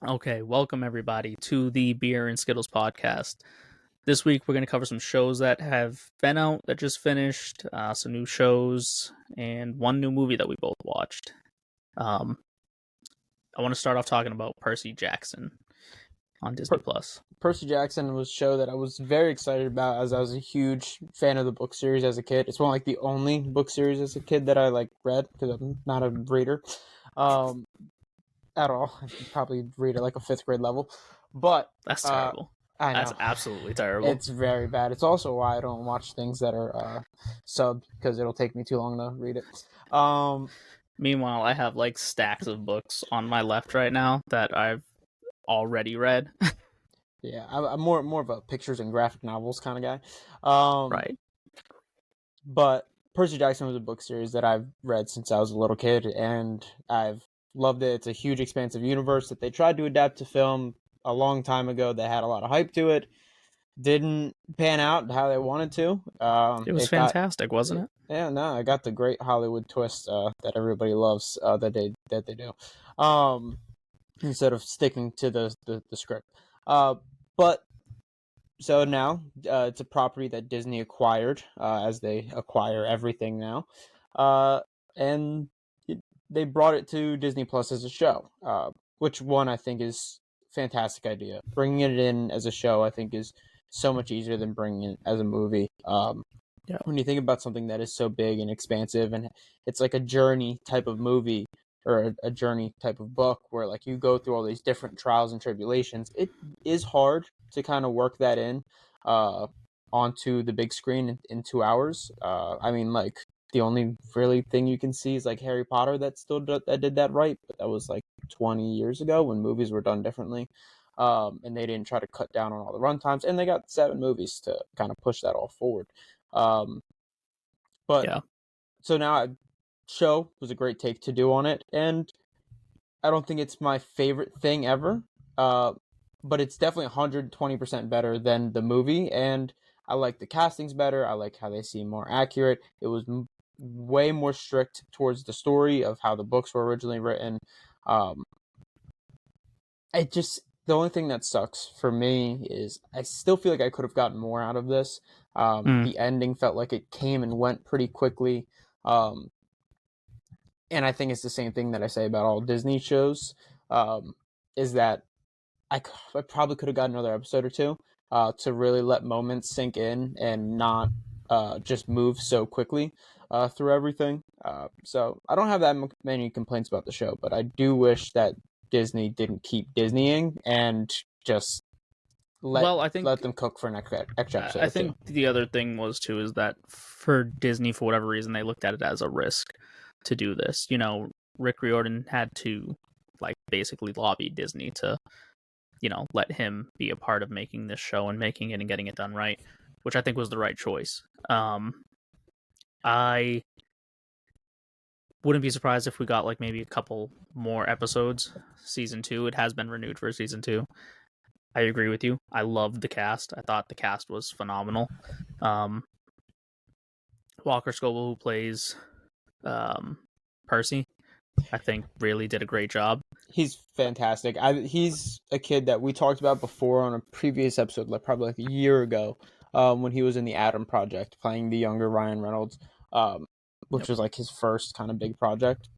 Okay, welcome everybody to the Beer and Skittles podcast. This week we're going to cover some shows that have been out that just finished, some new shows, and one new movie that we both watched. I want to start off talking about Percy Jackson on Disney Plus. Percy Jackson was a show that I was very excited about, as I was a huge fan of the book series as a kid. It's one of the only book series as a kid that I read, because I'm not a reader at all. I could probably read at a 5th grade level, but That's terrible. I know. That's absolutely terrible. It's very bad. It's also why I don't watch things that are subbed, because it'll take me too long to read it. Meanwhile, I have stacks of books on my left right now that I've already read. Yeah, I'm more of a pictures and graphic novels kind of guy. Right. But Percy Jackson was a book series that I've read since I was a little kid, and I've loved it. It's a huge, expansive universe that they tried to adapt to film a long time ago. They had a lot of hype to it. Didn't pan out how they wanted to. It was fantastic, wasn't it? Yeah, no, I got the great Hollywood twist that everybody loves that they do. Instead of sticking to the script. But so now it's a property that Disney acquired, as they acquire everything now, and they brought it to Disney Plus as a show, which I think is a fantastic idea. Bringing it in as a show, I think, is so much easier than bringing it as a movie. Yeah. When you think about something that is so big and expansive, and it's like a journey type of movie, or a journey type of book, where you go through all these different trials and tribulations, it is hard to kind of work that in onto the big screen in 2 hours. The only really thing you can see is Harry Potter that did that right, but that was 20 years ago when movies were done differently. And they didn't try to cut down on all the runtimes, and they got 7 movies to kind of push that all forward. But yeah. So now show was a great take to do on it, and I don't think it's my favorite thing ever, but it's definitely 120% better than the movie, and I like the castings better. I like how they seem more accurate. It was way more strict towards the story of how the books were originally written. The only thing that sucks for me is I still feel like I could have gotten more out of this. The ending felt like it came and went pretty quickly. And I think it's the same thing that I say about all Disney shows, is that I probably could have got another episode or two to really let moments sink in and not just move so quickly through everything. So I don't have that many complaints about the show, but I do wish that Disney didn't keep Disneying and just let them cook for an extra episode. I think the other thing was too is that for Disney, for whatever reason, they looked at it as a risk to do this. Rick Riordan had to basically lobby Disney to let him be a part of making this show and making it and getting it done right, which I think was the right choice. I wouldn't be surprised if we got maybe a couple more episodes. Season 2, it has been renewed for season 2. I agree with you. I loved the cast. I thought the cast was phenomenal. Walker Scobell, who plays Percy, I think really did a great job. He's fantastic. He's a kid that we talked about before on a previous episode, probably a year ago, when he was in the Adam Project, playing the younger Ryan Reynolds, which was his first kind of big project.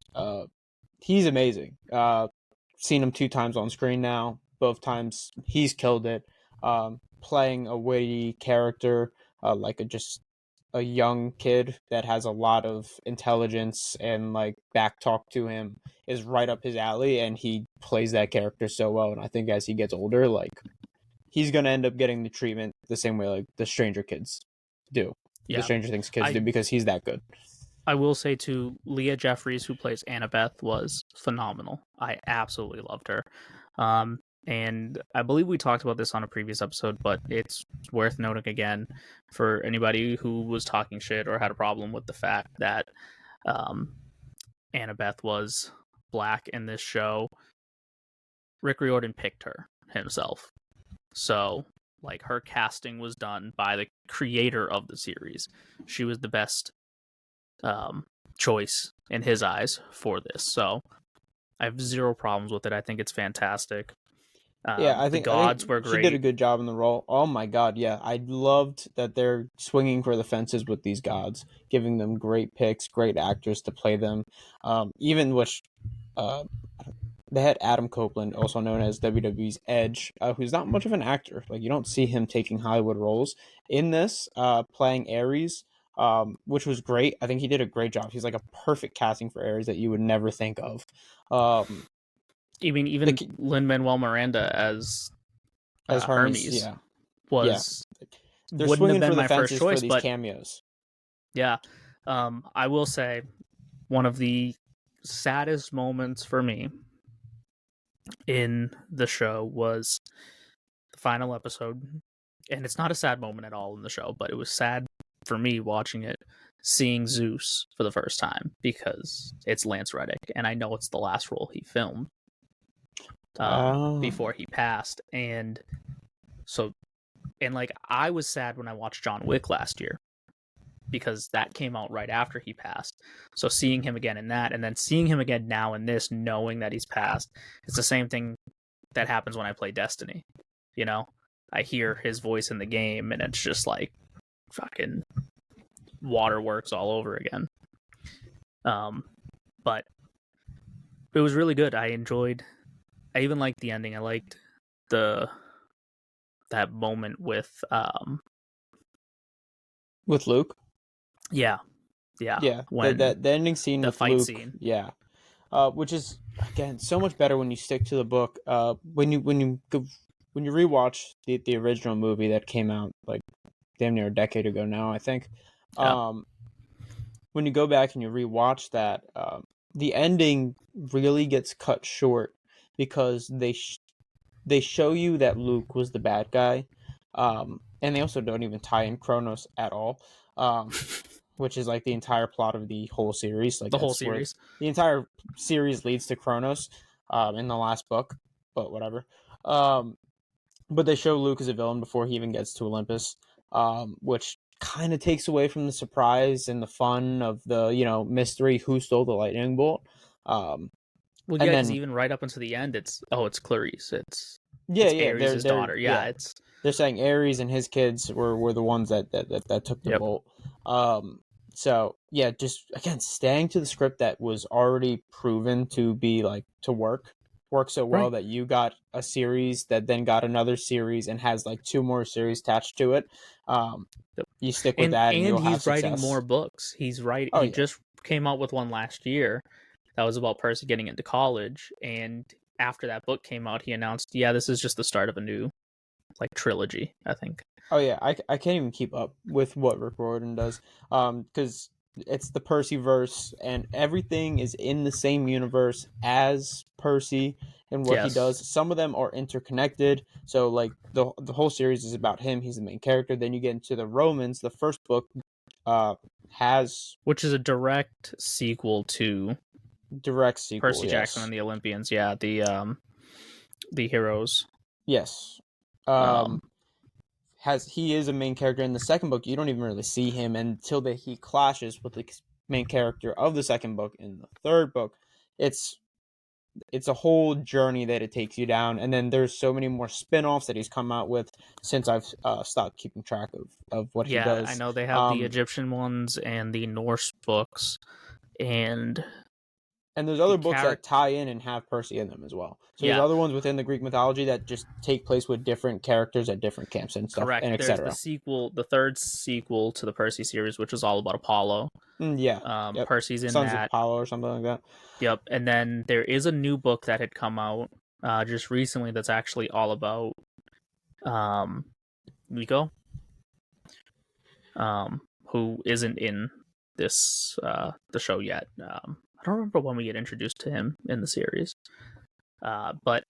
He's amazing. Seen him 2 times on screen now. Both times he's killed it. Playing a witty character, just a young kid that has a lot of intelligence and back talk to him, is right up his alley, and he plays that character so well. And I think as he gets older, he's gonna end up getting the treatment the same way the Stranger Kids do. Yeah. The Stranger Things kids do, because he's that good. I will say too, Leah Jeffries, who plays Annabeth, was phenomenal. I absolutely loved her. And I believe we talked about this on a previous episode, but it's worth noting again for anybody who was talking shit or had a problem with the fact that Annabeth was black in this show. Rick Riordan picked her himself. So, her casting was done by the creator of the series. She was the best choice in his eyes for this. So, I have zero problems with it. I think it's fantastic. Yeah, I The think gods were she did a great. good job in the role. Oh my god, yeah, I loved that they're swinging for the fences with these gods, giving them great picks, great actors to play them. Even which, uh, they had Adam Copeland, also known as WWE's Edge, who's not much of an actor. Like you don't see him taking Hollywood roles in this, playing Ares, which was great. I think he did a great job. He's like a perfect casting for Ares that you would never think of. Um, Even the, Lin-Manuel Miranda as Hermes, Hermes yeah, yeah. was They're wouldn't have swinging been for the my first fences for choice, these but cameos. yeah, I will say one of the saddest moments for me in the show was the final episode, and it's not a sad moment at all in the show, but it was sad for me watching it, seeing Zeus for the first time because it's Lance Reddick, and I know it's the last role he filmed Oh, before he passed, and so like I was sad when I watched John Wick last year because that came out right after he passed. So seeing him again in that, and then seeing him again now in this, knowing that he's passed, it's the same thing that happens when I play Destiny. You know, I hear his voice in the game, and it's just like fucking waterworks all over again. But it was really good. I even liked the ending. I liked the that moment with with Luke. yeah, Yeah, when the ending scene the with fight Luke. scene. Yeah, which is again so much better when you stick to the book. When you rewatch the original movie that came out like damn near a decade ago now, I think. Yeah. When you go back and you rewatch that, the ending really gets cut short because they show you that Luke was the bad guy, and they also don't even tie in Kronos at all, which is like the entire plot of the whole series. Like The whole that's where series. the entire series leads to Kronos, in the last book, but whatever. Um, but they show Luke as a villain before he even gets to Olympus, which kind of takes away from the surprise and the fun of the mystery who stole the lightning bolt. Um, Well, and yeah, because then even right up until the end, it's Clarice. yeah, It's yeah, Ares' daughter. Yeah, it's they're saying Ares and his kids were the ones that took the yep. bolt. So yeah, just again staying to the script that was already proven to be like to work so well Right. that you got a series that then got another series and has like two more series attached to it. Yep. You stick with that and And you'll have he's writing success. more books. Oh He yeah, just came out with one last year that was about Percy getting into college, and after that book came out, he announced, "Yeah, this is just the start of a new like trilogy." I think. oh yeah. I can't even keep up with what Rick Riordan does, because it's the Percy verse and everything is in the same universe as Percy and what he Yes, does. Some of them are interconnected. So like the whole series is about him. He's the main character. Then you get into the Romans. The first book uh has which is a direct sequel to direct sequel. Percy Jackson Yes, and the Olympians. Yeah, the heroes. yes. Um, Um, has he is a main character in the second book. You don't even really see him until he clashes with the main character of the second book in the third book. It's it's a whole journey that it takes you down, and then there's so many more spin-offs that he's come out with since I've stopped keeping track of what he yeah, I does. know they have the Egyptian ones and the Norse books, and And there's the other books that character. tie in and have Percy in them as well. So there's Yeah, other ones within the Greek mythology that just take place with different characters at different camps and stuff correct. and There's etc. the third sequel to the Percy series, which was all about Apollo. Yeah. Yep. Percy's in Sons of that. Apollo or something like that. Yep. And then there is a new book that had come out just recently that's actually all about Miko, who isn't in this the show yet. I don't remember when we get introduced to him in the series, but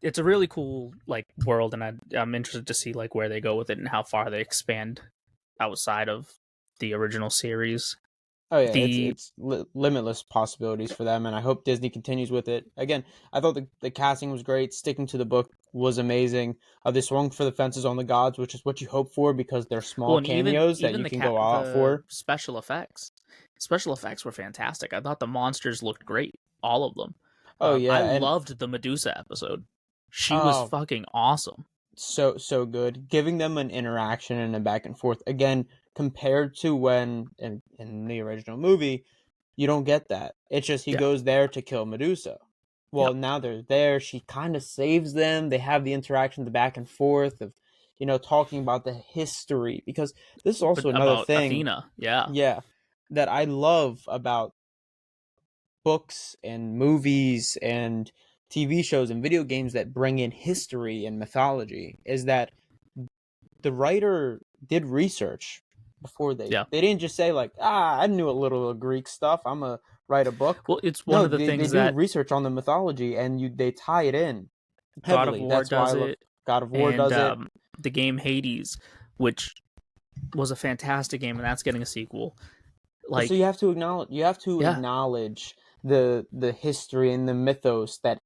it's a really cool like world, and I'm interested to see like where they go with it and how far they expand outside of the original series. Oh yeah, The limitless possibilities for them, and I hope Disney continues with it. Again, I thought the casting was great. Sticking to the book was amazing. They swung for the fences on the gods, which is what you hope for because they're well, small and cameos that even you can go out the for. special effects were fantastic. I thought the monsters looked great, all of them. Oh yeah, I and loved the Medusa episode. She was oh, fucking awesome. so good. Giving them an interaction and a back and forth again compared to when in the original movie, you don't get that. It's just he Yeah. goes there to kill Medusa. Well, Yep. now they're there. She kind of saves them. They have the interaction, the back and forth of, talking about the history because this is But also another about thing. Athena, yeah. Yeah, that I love about books and movies and TV shows and video games that bring in history and mythology is that the writer did research before Yeah. they didn't just say like, I knew a little of Greek stuff, I'm gonna write a book. Well, it's one No, of the they things do that research on the mythology and they tie it in God of heavily. War That's why I does love it, God of War and does it. the game Hades, which was a fantastic game, and that's getting a sequel. But so Like, you have to yeah, acknowledge the history and the mythos that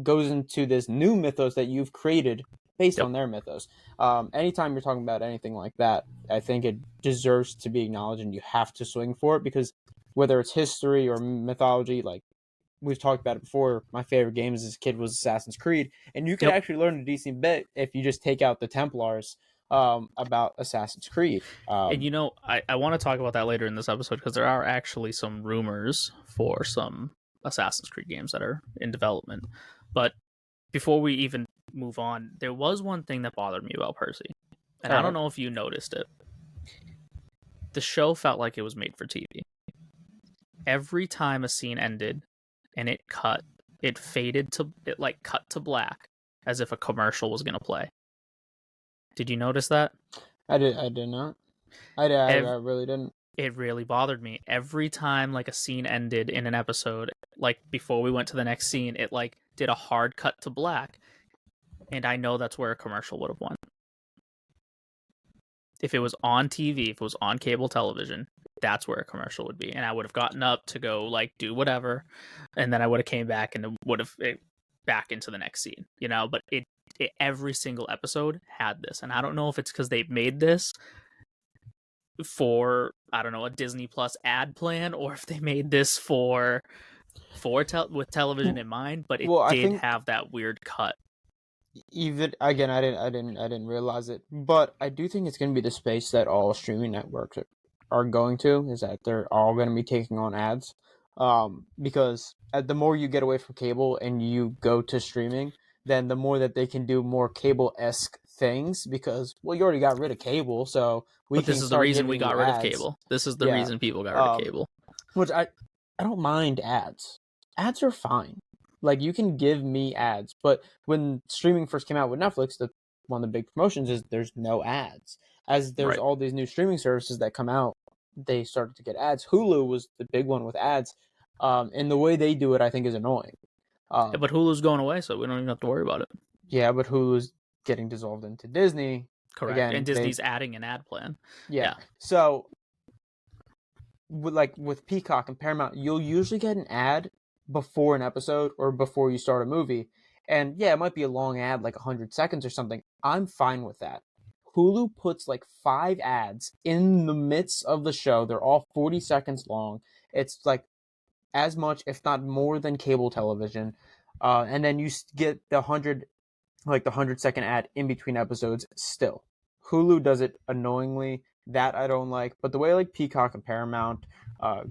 goes into this new mythos that you've created based yep. on their mythos. Anytime you're talking about anything like that, I think it deserves to be acknowledged, and you have to swing for it because whether it's history or mythology, like we've talked about it before, my favorite games as a kid was Assassin's Creed, and you could Yep. actually learn a decent bit if you just take out the Templars about Assassin's Creed. And I want to talk about that later in this episode because there are actually some rumors for some Assassin's Creed games that are in development. But before we even move on, there was one thing that bothered me about Percy. And All I don't right. know if you noticed it. The show felt like it was made for TV. Every time a scene ended and it faded to it like cut to black as if a commercial was going to play. Did you notice that? I did not. I Ev- really didn't. it really bothered me. Every time like a scene ended in an episode, like before we went to the next scene, it like did a hard cut to black. And I know that's where a commercial would have won. If it was on TV, if it was on cable television, that's where a commercial would be. And I would have gotten up to go like do whatever, and then I would have came back and would have back into the next scene, But it every single episode had this, and I don't know if it's because they made this for I don't know a Disney Plus ad plan, or if they made this with television in mind, but it Well, I did think have that weird cut. even again, I didn't realize it, but I do think it's going to be the space that all streaming networks are going to, is that they're all going to be taking on ads, because the more you get away from cable and you go to streaming, then the more that they can do more cable-esque things because well, you already got rid of cable, so we But this can is the start reason we giving you got rid of ads. cable. This is the Yeah, reason people got rid of um, cable. which I don't mind ads. Ads are fine. Like you can give me ads, but when streaming first came out with Netflix, one of the big promotions is there's no ads. As there's Right. all these new streaming services that come out, they started to get ads. Hulu was the big one with ads, and the way they do it, I think, is annoying. Yeah, but Hulu's going away, so we don't even have to worry about it. Yeah, but Hulu's getting dissolved into Disney. Correct. And Again, Disney's adding an ad plan. yeah. Yeah. So with Peacock and Paramount, you'll usually get an ad before an episode or before you start a movie. And yeah, it might be a long ad, like 100 seconds or something. I'm fine with that. Hulu puts like 5 ads in the midst of the show. They're all 40 seconds long. It's like as much, if not more, than cable television. And then you get the 100-second ad in between episodes still. Hulu does it annoyingly. That I don't like. But the way like Peacock and Paramount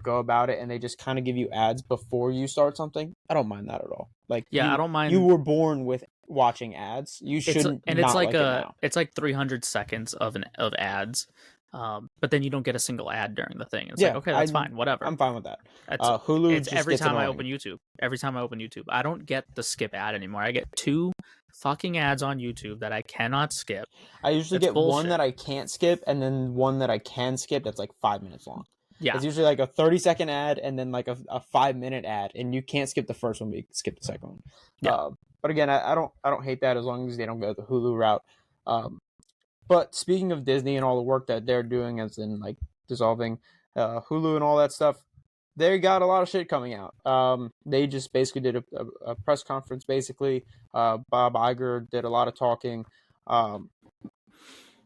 go about it, and they just kind of give you ads before you start something, I don't mind that at all. Like Yeah, I don't you mind. were born with watching ads. You shouldn't It's not like like it now. it's like 300 seconds of ads. But then you don't get a single ad during the thing. It's Yeah, like, okay, that's fine, whatever. I'm fine with that. It's Hulu it's just every gets time I annoying. open YouTube. Every time I open YouTube, I don't get the skip ad anymore. I get 2 fucking ads on YouTube that I cannot skip. I usually That's get one bullshit. that I can't skip, and then one that I can skip that's like 5 minutes long. Yeah. It's usually like a 30-second ad and then like a 5-minute ad, and you can't skip the first one, but you can skip the second one. Yeah. But again, I don't hate that as long as they don't go the Hulu route. But speaking of Disney and all the work that they're doing, as in like dissolving Hulu and all that stuff, they got a lot of shit coming out. They just basically did a press conference. Basically, Bob Iger did a lot of talking.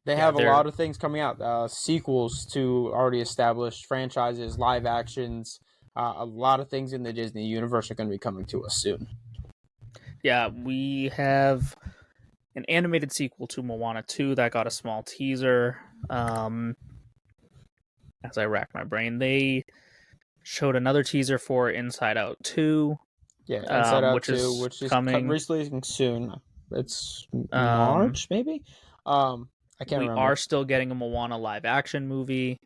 They have a lot of things coming out. Sequels to already established franchises, live actions, A lot of things in the Disney universe are going to be coming to us soon. Yeah, we have an animated sequel to Moana 2 that got a small teaser. As I rack my brain, they showed another teaser for Inside Out 2, Yeah, Inside Out which 2, is which is coming. releasing soon. It's Um, March, maybe? I can't we remember. are still getting a Moana live action movie.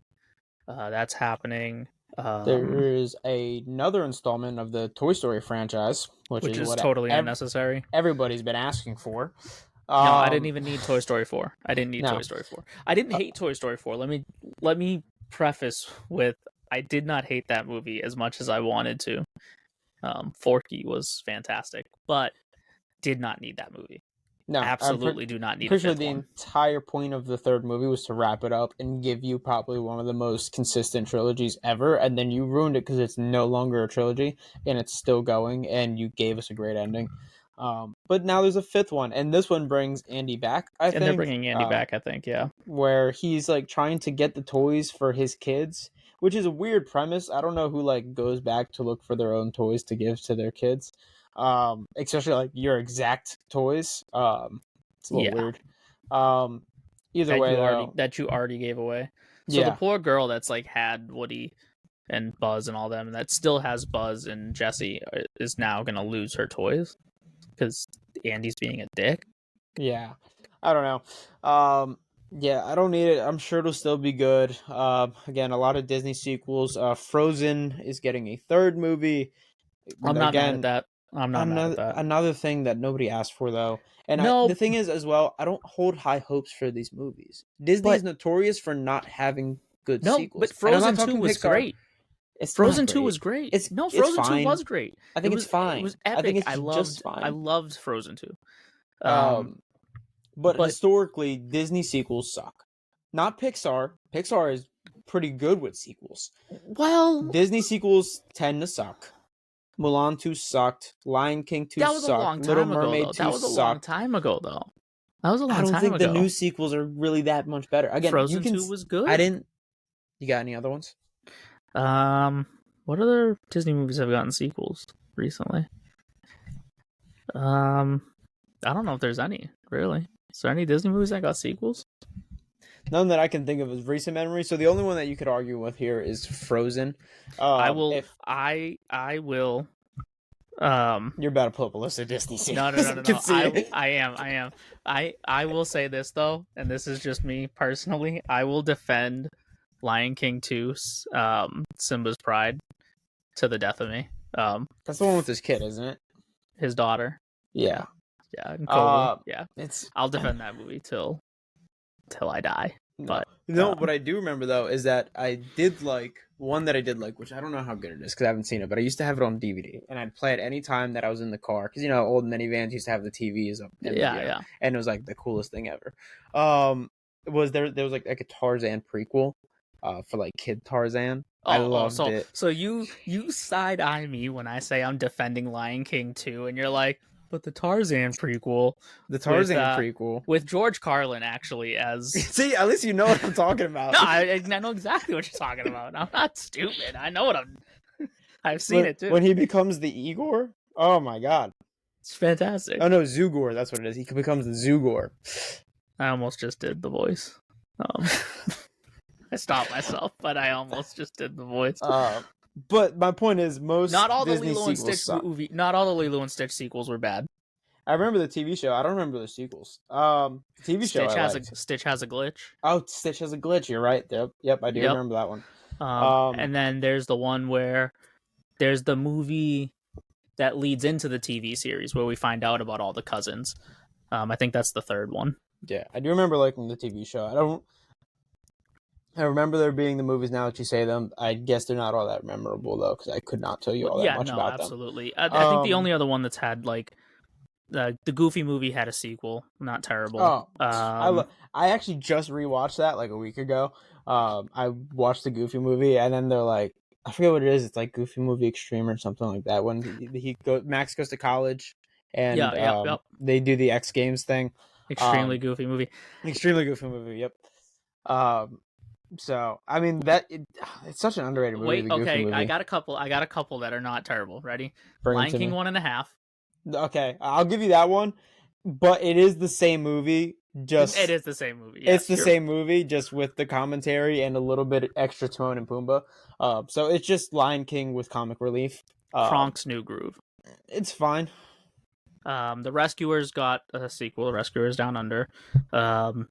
That's happening. There is another installment of the Toy Story franchise, which Which is is what totally unnecessary. everybody's been asking for. No, I didn't even need Toy Story 4. I didn't need No. Toy Story 4. I didn't hate Toy Story 4. Let me preface with I did not hate that movie as much as I wanted to. Forky was fantastic, but did not need that movie. No, Absolutely do not need a pretty sure fifth the one. entire point of the third movie was to wrap it up and give you probably one of the most consistent trilogies ever, and then you ruined it because it's no longer a trilogy and it's still going, and you gave us a great ending. But now there's a fifth one, and this one brings Andy back, I think. And they're bringing Andy back, I think, yeah. Where he's like trying to get the toys for his kids, which is a weird premise. I don't know who like goes back to look for their own toys to give to their kids, especially like your exact toys. It's a little weird. Either way, though, that you already gave away. So yeah, the poor girl that's like had Woody and Buzz and all them, and that still has Buzz and Jesse, is now gonna lose her toys because Andy's being a dick. yeah, I don't know. Yeah, I don't need it. I'm sure it'll still be good. Again, a lot of Disney sequels. Frozen is getting a third movie. I'm not mad at Again, that. I'm not mad at that. another thing that nobody asked for though, and the No, thing is as well, I don't hold high hopes for these movies. Disney is but notorious for not having good no, sequels. but And I'm not Frozen 2 talking was Pixar. great. It's Frozen not 2 great. was great. It's No, it's Frozen 2 fine. was great. I think it's fine. It was I think epic. it's just fine. I loved Frozen 2. But But historically, Disney sequels suck. Not Pixar. Pixar is pretty good with sequels. well, Disney sequels tend to suck. Mulan 2 sucked. Lion King 2 that was a long sucked. Little time ago, Mermaid though. 2 That was a long sucked. time ago, though. That was a long I don't time think the ago. new sequels are really that much better. Again, Frozen you can 2 was good. I didn't. You got any other ones? What other Disney movies have gotten sequels recently? I don't know if there's any, really. Is there any Disney movies that got sequels? None that I can think of as recent memory. So the only one that you could argue with here is Frozen. I will. If I will. you're about to pull up a list of Disney sequels, no. I am. I will say this though, and this is just me personally. I will defend Lion King 2, Simba's Pride, to the death of me. That's the one with his kid, isn't it? His daughter. Yeah. Yeah, and Kobe. Yeah. It's I'll defend that movie till I die. But what I do remember though is that I did like one that I did like, which I don't know how good it is because I haven't seen it, but I used to have it on DVD and I'd play it any time that I was in the car because old minivans used to have the TVs up. Yeah. And it was like the coolest thing ever. Was there was like a Tarzan prequel, for like Kid Tarzan. I loved it. So you side eye me when I say I'm defending Lion King 2, and you're like, but the Tarzan prequel, prequel with George Carlin actually as. See, at least you know what I'm talking about. No, I know exactly what you're talking about. I'm not stupid. I know what I've seen it too. When he becomes the Igor, oh my god, it's fantastic. Oh no, Zugor, that's what it is. He becomes the Zugor. I almost just did the voice. I stopped myself, but I almost just did the voice. But my point is, not all the Lilo and Stitch sequels were bad. I remember the TV show. I don't remember the sequels. The TV show Stitch has a glitch. Oh, Stitch has a glitch. You're right. Yep, I do remember that one. And then there's the one where there's the movie that leads into the TV series where we find out about all the cousins. I think that's the third one. Yeah, I do remember liking the TV show. I remember there being the movies now that you say them. I guess they're not all that memorable, though, because I could not tell you all that much about them. Absolutely. I think the only other one that's had, like, the Goofy movie had a sequel. Not terrible. Oh, I actually just rewatched that, like, a week ago. I watched the Goofy movie, and then they're like, I forget what it is. It's like Goofy Movie Extreme or something like that. When Max goes to college, and they do the X Games thing. Extremely goofy movie. Extremely goofy movie, yep. So I mean it's such an underrated movie, Wait, the Goofy okay, I movie. got a couple. I got a couple that are not terrible. Ready? Bring them Lion to King me. 1.5. Okay, I'll give you that one, but it is the same movie. It Just is the same movie. it's Yes, the you're same movie, just with the commentary and a little bit extra Timon and Pumbaa. So it's just Lion King with comic relief. Kronk's New Groove. It's fine. The Rescuers got a sequel, The Rescuers Down Under. Um,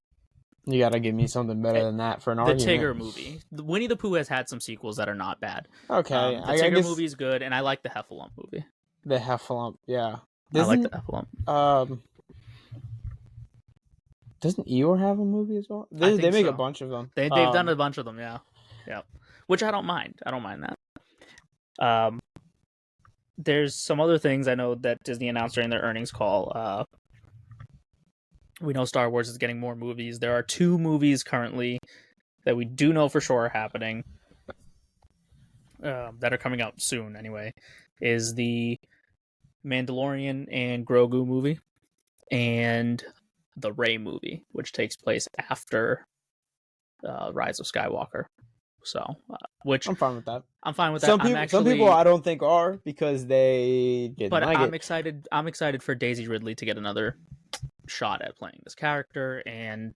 You gotta give me something better than that for an the argument. Tigger movie. Winnie the Pooh has had some sequels that are not bad. Okay, The I Tigger guess movie is good, and I like the Heffalump movie. the Heffalump. Yeah, I like the doesn't Heffalump. um doesn't Eeyore have a movie as well? I They think make a so. bunch of them. They've done a bunch of them, yeah, yeah. Which I don't mind. I don't mind that. There's some other things I know that Disney announced during their earnings call. We know Star Wars is getting more movies. There are 2 movies currently that we do know for sure are happening, that are coming out soon anyway, is the Mandalorian and Grogu movie and the Rey movie, which takes place after Rise of Skywalker. So, which I'm fine with that. I'm fine with that. Some people I don't think are because they didn't But like I'm it. excited. I'm excited for Daisy Ridley to get another shot at playing this character. And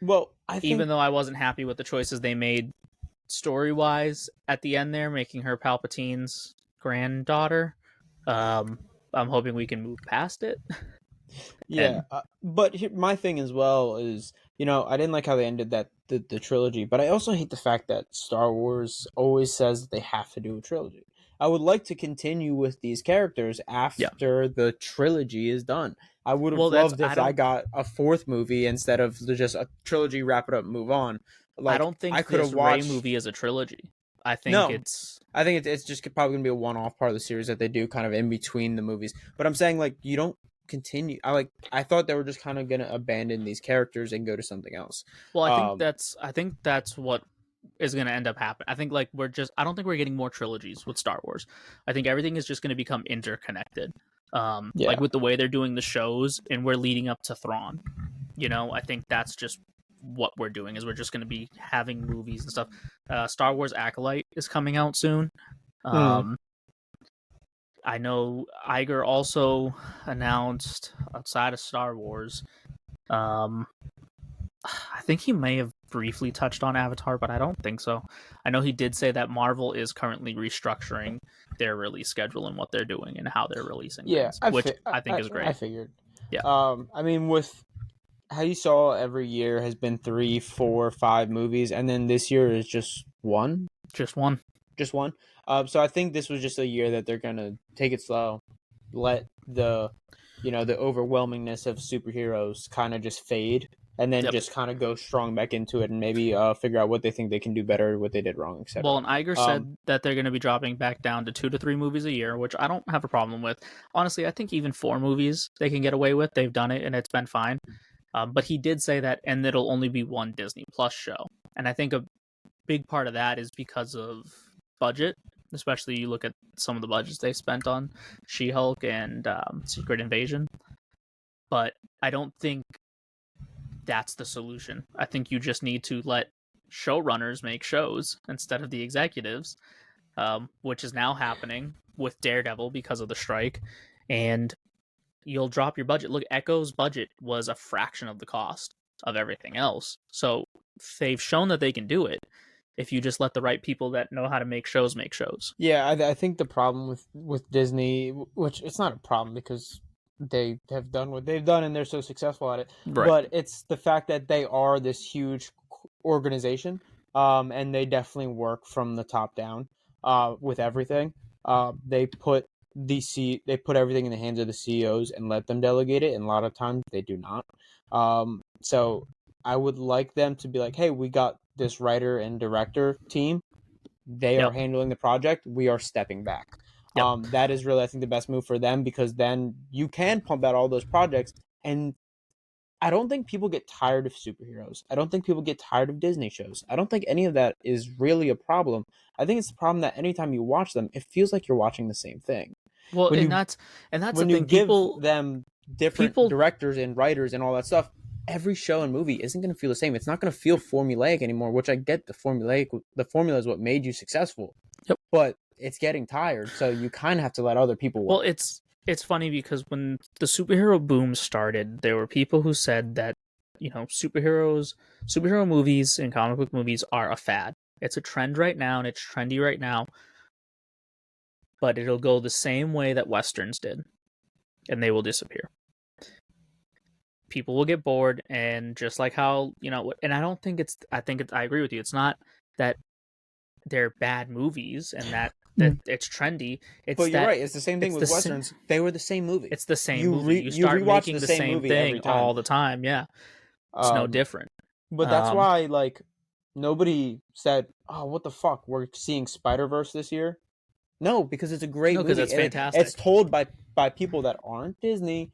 Well, I think even though I wasn't happy with the choices they made story wise at the end there, making her Palpatine's granddaughter, I'm hoping we can move past it. yeah, And but my thing as well is, I didn't like how they ended the trilogy, but I also hate the fact that Star Wars always says that they have to do a trilogy. I would like to continue with these characters yeah, after the trilogy is done. I would have well, that's loved if I got a fourth movie instead of just a trilogy, wrap it up, and move on. I Like don't I think could have this Rey watched. movie is a trilogy. I think No, it's I think it's just probably gonna be a one-off part of the series that they do kind of in between the movies. But I'm saying like you don't continue. I thought they were just kind of gonna abandon these characters and go to something else. well, Um, I think that's what is going to end up happening. I think like I don't think we're getting more trilogies with Star Wars. I think everything is just going to become interconnected. Like yeah. with the way they're doing the shows, and we're leading up to Thrawn. I think that's just what we're doing is we're just going to be having movies and stuff. Star Wars Acolyte is coming out soon. Mm. Um, I know Iger also announced outside of Star Wars. Um, I think he may have briefly touched on Avatar, but I don't think so. I know he did say that Marvel is currently restructuring their release schedule and what they're doing and how they're releasing Yeah, things, which I think is I great. figured. Yeah. I mean, with how you saw every year has been 3, 4, 5 movies, and then this year is just one. Just one. Just one. So I think this was just a year that they're gonna take it slow, let the overwhelmingness of superheroes kind of just fade, and then Yep. just kind of go strong back into it, and maybe figure out what they think they can do better, what they did wrong, Well, etc. and Iger said that they're going to be dropping back down to 2 to 3 movies a year, which I don't have a problem with. Honestly, I think even 4 movies they can get away with. They've done it and it's been fine. But he did say that, and it'll only be one Disney Plus show. And I think a big part of that is because of budget, especially you look at some of the budgets they spent on She-Hulk and Secret Invasion. But I don't think that's the solution. I think you just need to let showrunners make shows instead of the executives, which is now happening with Daredevil because of the strike. And you'll drop your budget. Look, Echo's budget was a fraction of the cost of everything else. So they've shown that they can do it if you just let the right people that know how to make shows make shows. Yeah, I think the problem with Disney, which it's not a problem because they have done what they've done and they're so successful at it, Right. but it's the fact that they are this huge organization, and they definitely work from the top down, with everything. They put they put everything in the hands of the CEOs and let them delegate it, and a lot of times they do not. So I would like them to be like, hey, we got this writer and director team. They Yep. are handling the project. We are stepping back. Yep. That is really, I think, the best move for them, because then you can pump out all those projects. And I don't think people get tired of superheroes. I don't think people get tired of Disney shows. I don't think any of that is really a problem. I think it's the problem that anytime you watch them, it feels like you're watching the same thing. Well, When and you that's the when you thing. give them different People directors and writers and all that stuff, every show and movie isn't going to feel the same. It's not going to feel formulaic anymore, which I get. The formula is what made you successful. Yep. But it's getting tired, so you kind of have to let other people work. Well, it's funny because when the superhero boom started, there were people who said that, superhero movies and comic book movies are a fad. It's a trend right now, and it's trendy right now. But it'll go the same way that Westerns did, and they will disappear. People will get bored, and just like how, and I don't think I agree with you. It's not that they're bad movies and that it's trendy. But you're right. It's the same thing with Westerns. They were the same movie. It's the same movie. You start making the same thing all the time. Yeah. It's no different. But that's why, like, nobody said, oh, what the fuck? We're seeing Spider-Verse this year? No, because it's a great movie. Because it's fantastic. It's told by people that aren't Disney.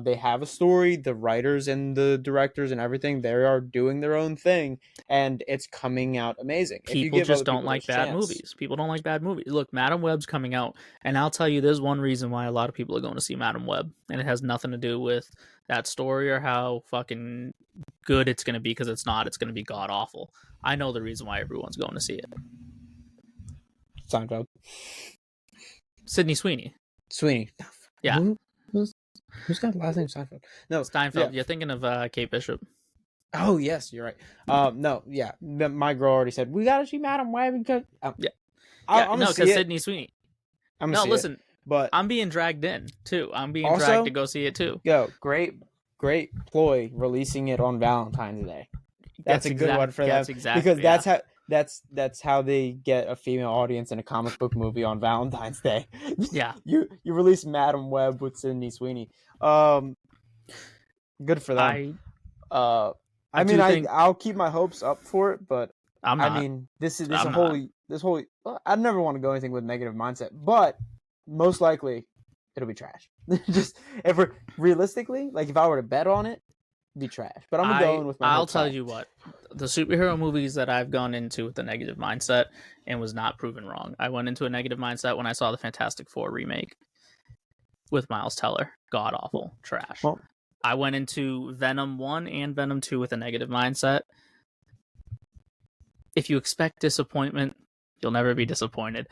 They have a story. The writers and the directors and everything, they are doing their own thing, and it's coming out amazing. People just don't like bad movies. People don't like bad movies. Look, Madam Web's coming out, and I'll tell you, there's one reason why a lot of people are going to see Madam Web, and it has nothing to do with that story or how fucking good it's going to be, because it's not. It's going to be god awful. I know the reason why everyone's going to see it. Seinfeld. Sydney Sweeney. Yeah. Who's got the last name Seinfeld? No, Steinfeld. Yeah. You're thinking of Kate Bishop. Oh yes, you're right. No, yeah. My girl already said we gotta see Madam Web because because Sydney Sweeney. Listen, but I'm being dragged in too. I'm being dragged to go see it too. Yo, great ploy releasing it on Valentine's Day. That's a good one for them because that's how they get a female audience in a comic book movie on Valentine's Day. Yeah, you release Madam Web with Sydney Sweeney. Good for them. I'll keep my hopes up for it, but I'm not. I mean, this whole. I'd never want to go anything with negative mindset, but most likely it'll be trash. Just realistically, like if I were to bet on it, it'd be trash. But I'm going with my. I'll tell you what, the superhero movies that I've gone into with a negative mindset and was not proven wrong. I went into a negative mindset when I saw the Fantastic Four remake with Miles Teller. God awful, trash. Well, I went into Venom 1 and Venom 2 with a negative mindset. If you expect disappointment, you'll never be disappointed.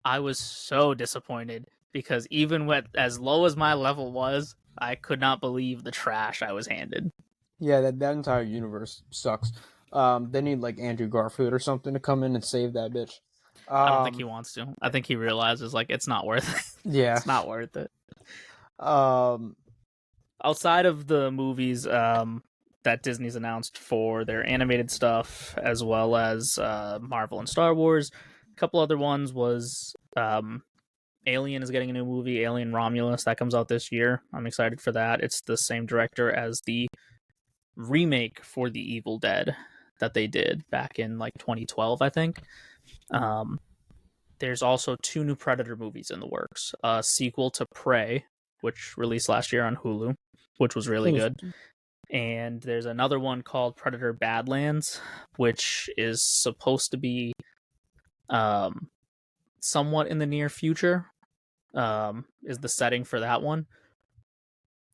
I was so disappointed because even with as low as my level was, I could not believe the trash I was handed. Yeah, that entire universe sucks. They need like Andrew Garfield or something to come in and save that bitch. I don't think he wants to. I think he realizes like it's not worth it. Yeah, it's not worth it. Outside of the movies that Disney's announced for their animated stuff, as well as Marvel and Star Wars, a couple other ones was Alien is getting a new movie, Alien Romulus, that comes out this year. I'm excited for that. It's the same director as the remake for The Evil Dead that they did back in like 2012, I think. There's also 2 new Predator movies in the works. A sequel to Prey, which released last year on Hulu, which was really good. And there's another one called Predator Badlands, which is supposed to be somewhat in the near future, is the setting for that one.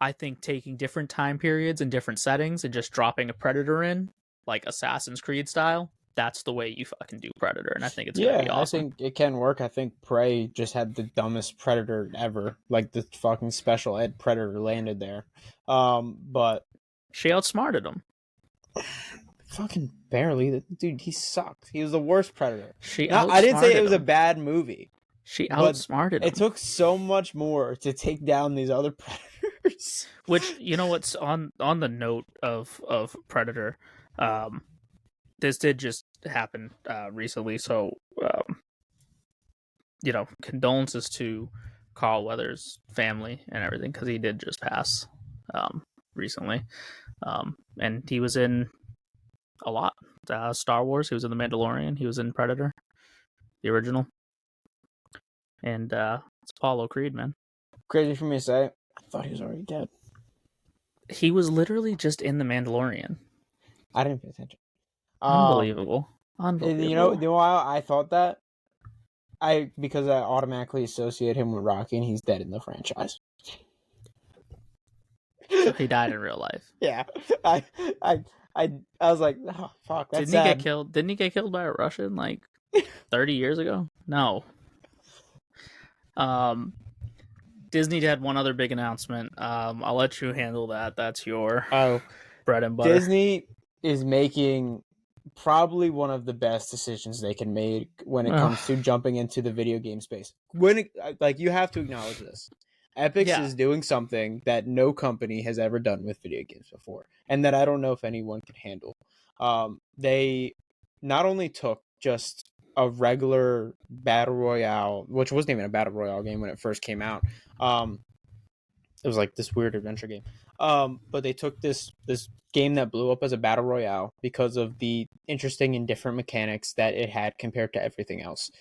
I think taking different time periods and different settings and just dropping a Predator in, like Assassin's Creed style, that's the way you fucking do Predator, and I think it's gonna be awesome. I think it can work. I think Prey just had the dumbest Predator ever. Like the fucking special ed Predator landed there. But she outsmarted him. Fucking barely. Dude, he sucked. He was the worst Predator. I didn't say it was a bad movie. She outsmarted him. It took so much more to take down these other Predators. Which, you know what's on the note of Predator, this did just happen recently, so condolences to Carl Weathers' family and everything, because he did just pass recently, and he was in a lot. Star Wars, he was in The Mandalorian, he was in Predator, the original, and it's Apollo Creed, man. Crazy for me to say, I thought he was already dead. He was literally just in The Mandalorian. I didn't pay attention. Unbelievable. You know why I thought that? Because I automatically associate him with Rocky, and he's dead in the franchise. So he died in real life. Yeah, I, I, I was like, oh fuck, that's Didn't he get sad. killed? Didn't he get killed by a Russian like 30 years ago? No. Um, Disney had one other big announcement. I'll let you handle that. That's your Oh, bread and butter. Disney is making probably one of the best decisions they can make when it Ugh. comes to jumping into the video game space. Like you have to acknowledge this. Epix Yeah, is doing something that no company has ever done with video games before, and that I don't know if anyone can handle. They not only took just a regular battle royale, which wasn't even a battle royale game when it first came out. Um, it was like this weird adventure game. But they took this game that blew up as a battle royale because of the interesting and different mechanics that it had compared to everything else,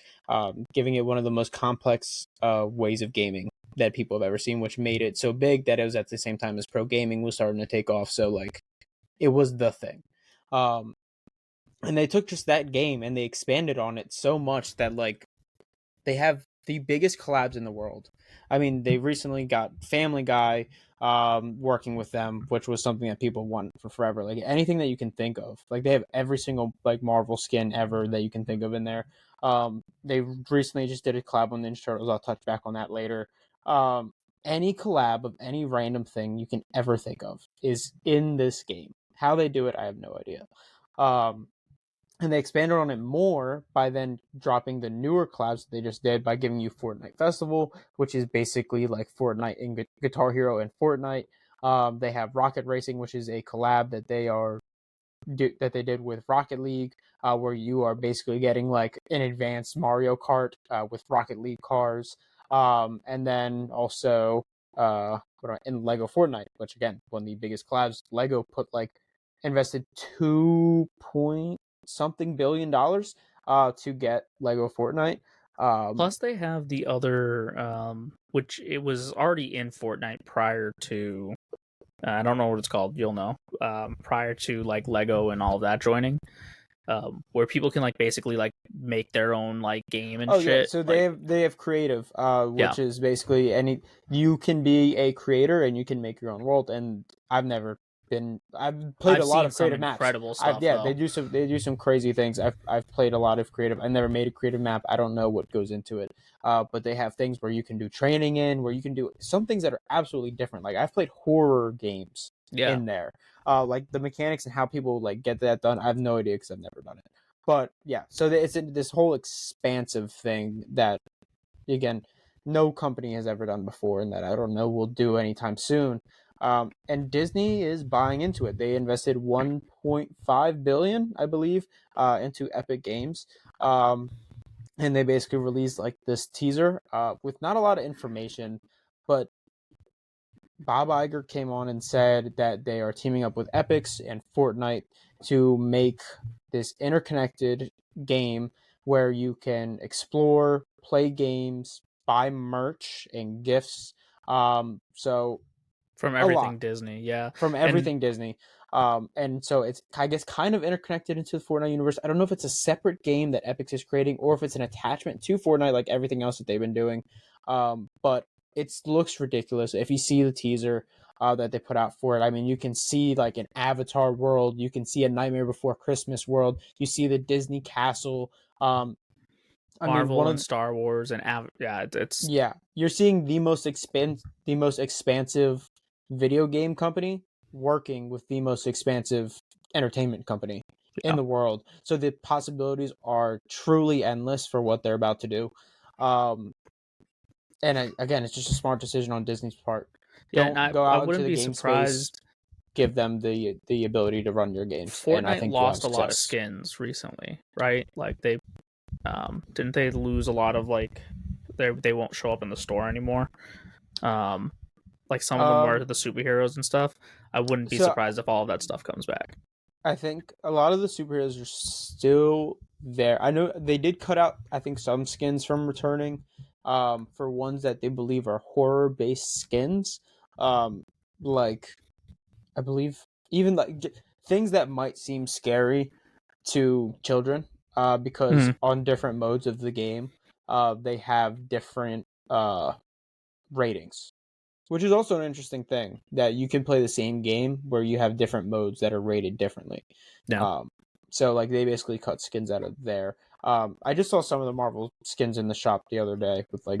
giving it one of the most complex ways of gaming that people have ever seen, which made it so big that it was at the same time as pro gaming was starting to take off. So like it was the thing. Um, and they took just that game and they expanded on it so much that like they have the biggest collabs in the world. I mean, they recently got Family Guy working with them, which was something that people want for forever. Like anything that you can think of. Like they have every single like Marvel skin ever that you can think of in there. They recently just did a collab on Ninja Turtles. I'll touch back on that later. Um, any collab of any random thing you can ever think of is in this game. How they do it, I have no idea. Um, and they expanded on it more by then dropping the newer collabs they just did by giving you Fortnite Festival, which is basically like Fortnite and Guitar Hero and Fortnite. They have Rocket Racing, which is a collab that they did with Rocket League, where you are basically getting like an advanced Mario Kart with Rocket League cars, and then also in Lego Fortnite, which again one of the biggest collabs. Lego put like invested 2 point something $billion to get Lego Fortnite. plus they have the other, which it was already in Fortnite prior to. I don't know what it's called. You'll know. Prior to like Lego and all of that joining, where people can like basically like make their own like game and Oh yeah, shit. so Like, they have creative, yeah, which is basically any you can be a creator and you can make your own world. And I've played I've a lot seen of some creative maps. incredible I've stuff yeah though. they do some crazy things. I've played a lot of creative. I never made a creative map. I don't know what goes into it. But they have things where you can do training in, where you can do some things that are absolutely different. Like I've played horror games Yeah, in there. Like the mechanics and how people like get that done. I have no idea because I've never done it. But yeah, so it's this whole expansive thing that, again, no company has ever done before, and that I don't know will do anytime soon. And Disney is buying into it. They invested 1.5 billion, I believe, into Epic Games, and they basically released like this teaser with not a lot of information, but Bob Iger came on and said that they are teaming up with Epics and Fortnite to make this interconnected game where you can explore, play games, buy merch and gifts. So from a lot everything Disney. Yeah, from and everything Disney. And so it's, I guess, kind of interconnected into the Fortnite universe. I don't know if it's a separate game that Epic is creating or if it's an attachment to Fortnite, like everything else that they've been doing. But it looks ridiculous. If you see the teaser that they put out for it, I mean, you can see like an Avatar world, you can see a Nightmare Before Christmas world, you see the Disney castle. I mean, Marvel and Star Wars and yeah, it's yeah, you're seeing the most expansive video game company working with the most expansive entertainment company in yeah. the world. So the possibilities are truly endless for what they're about to do. Um, again, it's just a smart decision on Disney's part. Yeah, and Don't go I out into wouldn't the be game space. surprised. Give them the ability to run your games, and I Fortnite think you'll have lost a lot of success. skins recently, right? Like they didn't they lose a lot of like they won't show up in the store anymore. Um, like some of them were Um, the superheroes and stuff. I wouldn't be so surprised if all of that stuff comes back. I think a lot of the superheroes are still there. I know they did cut out, I think, some skins from returning, for ones that they believe are horror based skins. Um, like I believe even like things that might seem scary to children, because Mm, on different modes of the game, they have different ratings. Which is also an interesting thing, that you can play the same game where you have different modes that are rated differently. Yeah. Um, so like they basically cut skins out of there. I just saw some of the Marvel skins in the shop the other day with like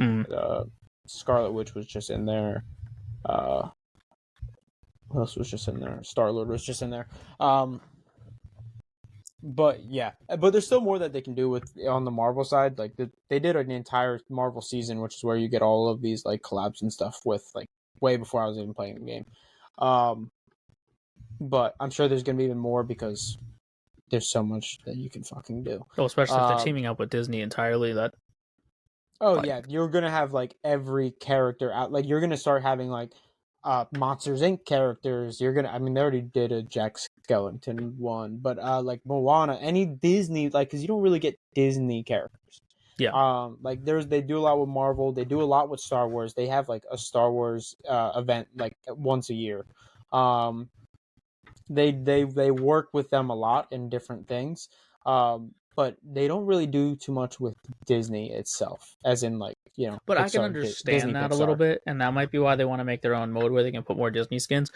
Scarlet Witch was just in there. What else was just in there? Star-Lord was just in there. But yeah, but there's still more that they can do with on the Marvel side. Like they did an entire Marvel season, which is where you get all of these like collabs and stuff with like way before I was even playing the game. But I'm sure there's gonna be even more because there's so much that you can fucking do. Oh, especially if they're teaming up with Disney entirely. That. Oh yeah, you're gonna have like every character out. Like you're gonna start having like Monsters Inc. characters. You're gonna. I mean, they already did a Jack Skellington one, but like Moana, any Disney, like because you don't really get Disney characters. Yeah. Like they do a lot with Marvel. They do a lot with Star Wars. They have like a Star Wars event like once a year. They work with them a lot in different things. But they don't really do too much with Disney itself, as in like But I can Pixar, Disney understand that a little Pixar. bit, and that might be why they want to make their own mode where they can put more Disney skins.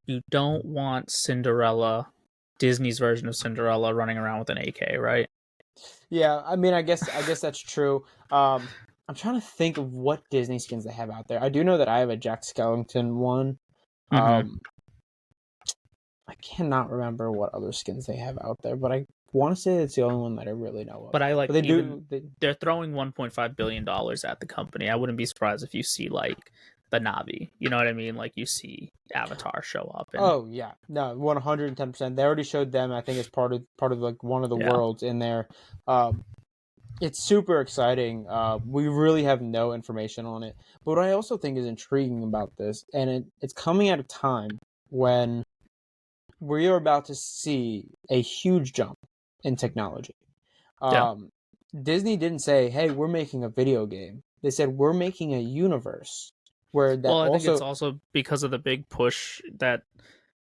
You don't want Cinderella, Disney's version of Cinderella, running around with an AK, right? Yeah, I mean, I guess that's true. I'm trying to think of what Disney skins they have out there. I do know that I have a Jack Skellington one. Mm-hmm. I cannot remember what other skins they have out there, but I want to say it's the only one that I really know of. But I like But they even do. they're throwing $1.5 billion at the company. I wouldn't be surprised if you see like the Navi. You know what I mean? Like you see Avatar show up. And, Oh yeah, no, 110%. They already showed them. I think it's part of like one of the yeah. worlds in there. It's super exciting. We really have no information on it. But what I also think is intriguing about this, and it's coming at a time when we are about to see a huge jump in technology. Yeah. Disney didn't say, "Hey, we're making a video game." They said, "We're making a universe where that Well, I think it's also." also because of the big push that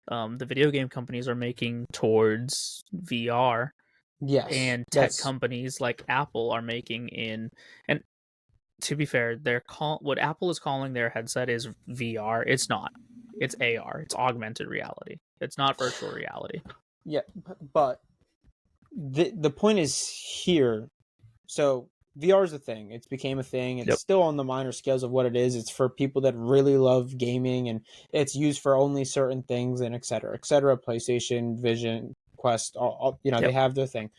the video game companies are making towards VR, Yes, and tech that's companies like Apple are making in. And to be fair, what Apple is calling their headset is VR. It's not. It's AR. It's augmented reality. It's not virtual reality. yeah, but the point is here. So VR is a thing. It's became a thing. It's Yep. still on the minor scales of what it is. It's for people that really love gaming, and it's used for only certain things, and et cetera, et cetera. PlayStation, Vision, Quest, all they Yep. have their thing.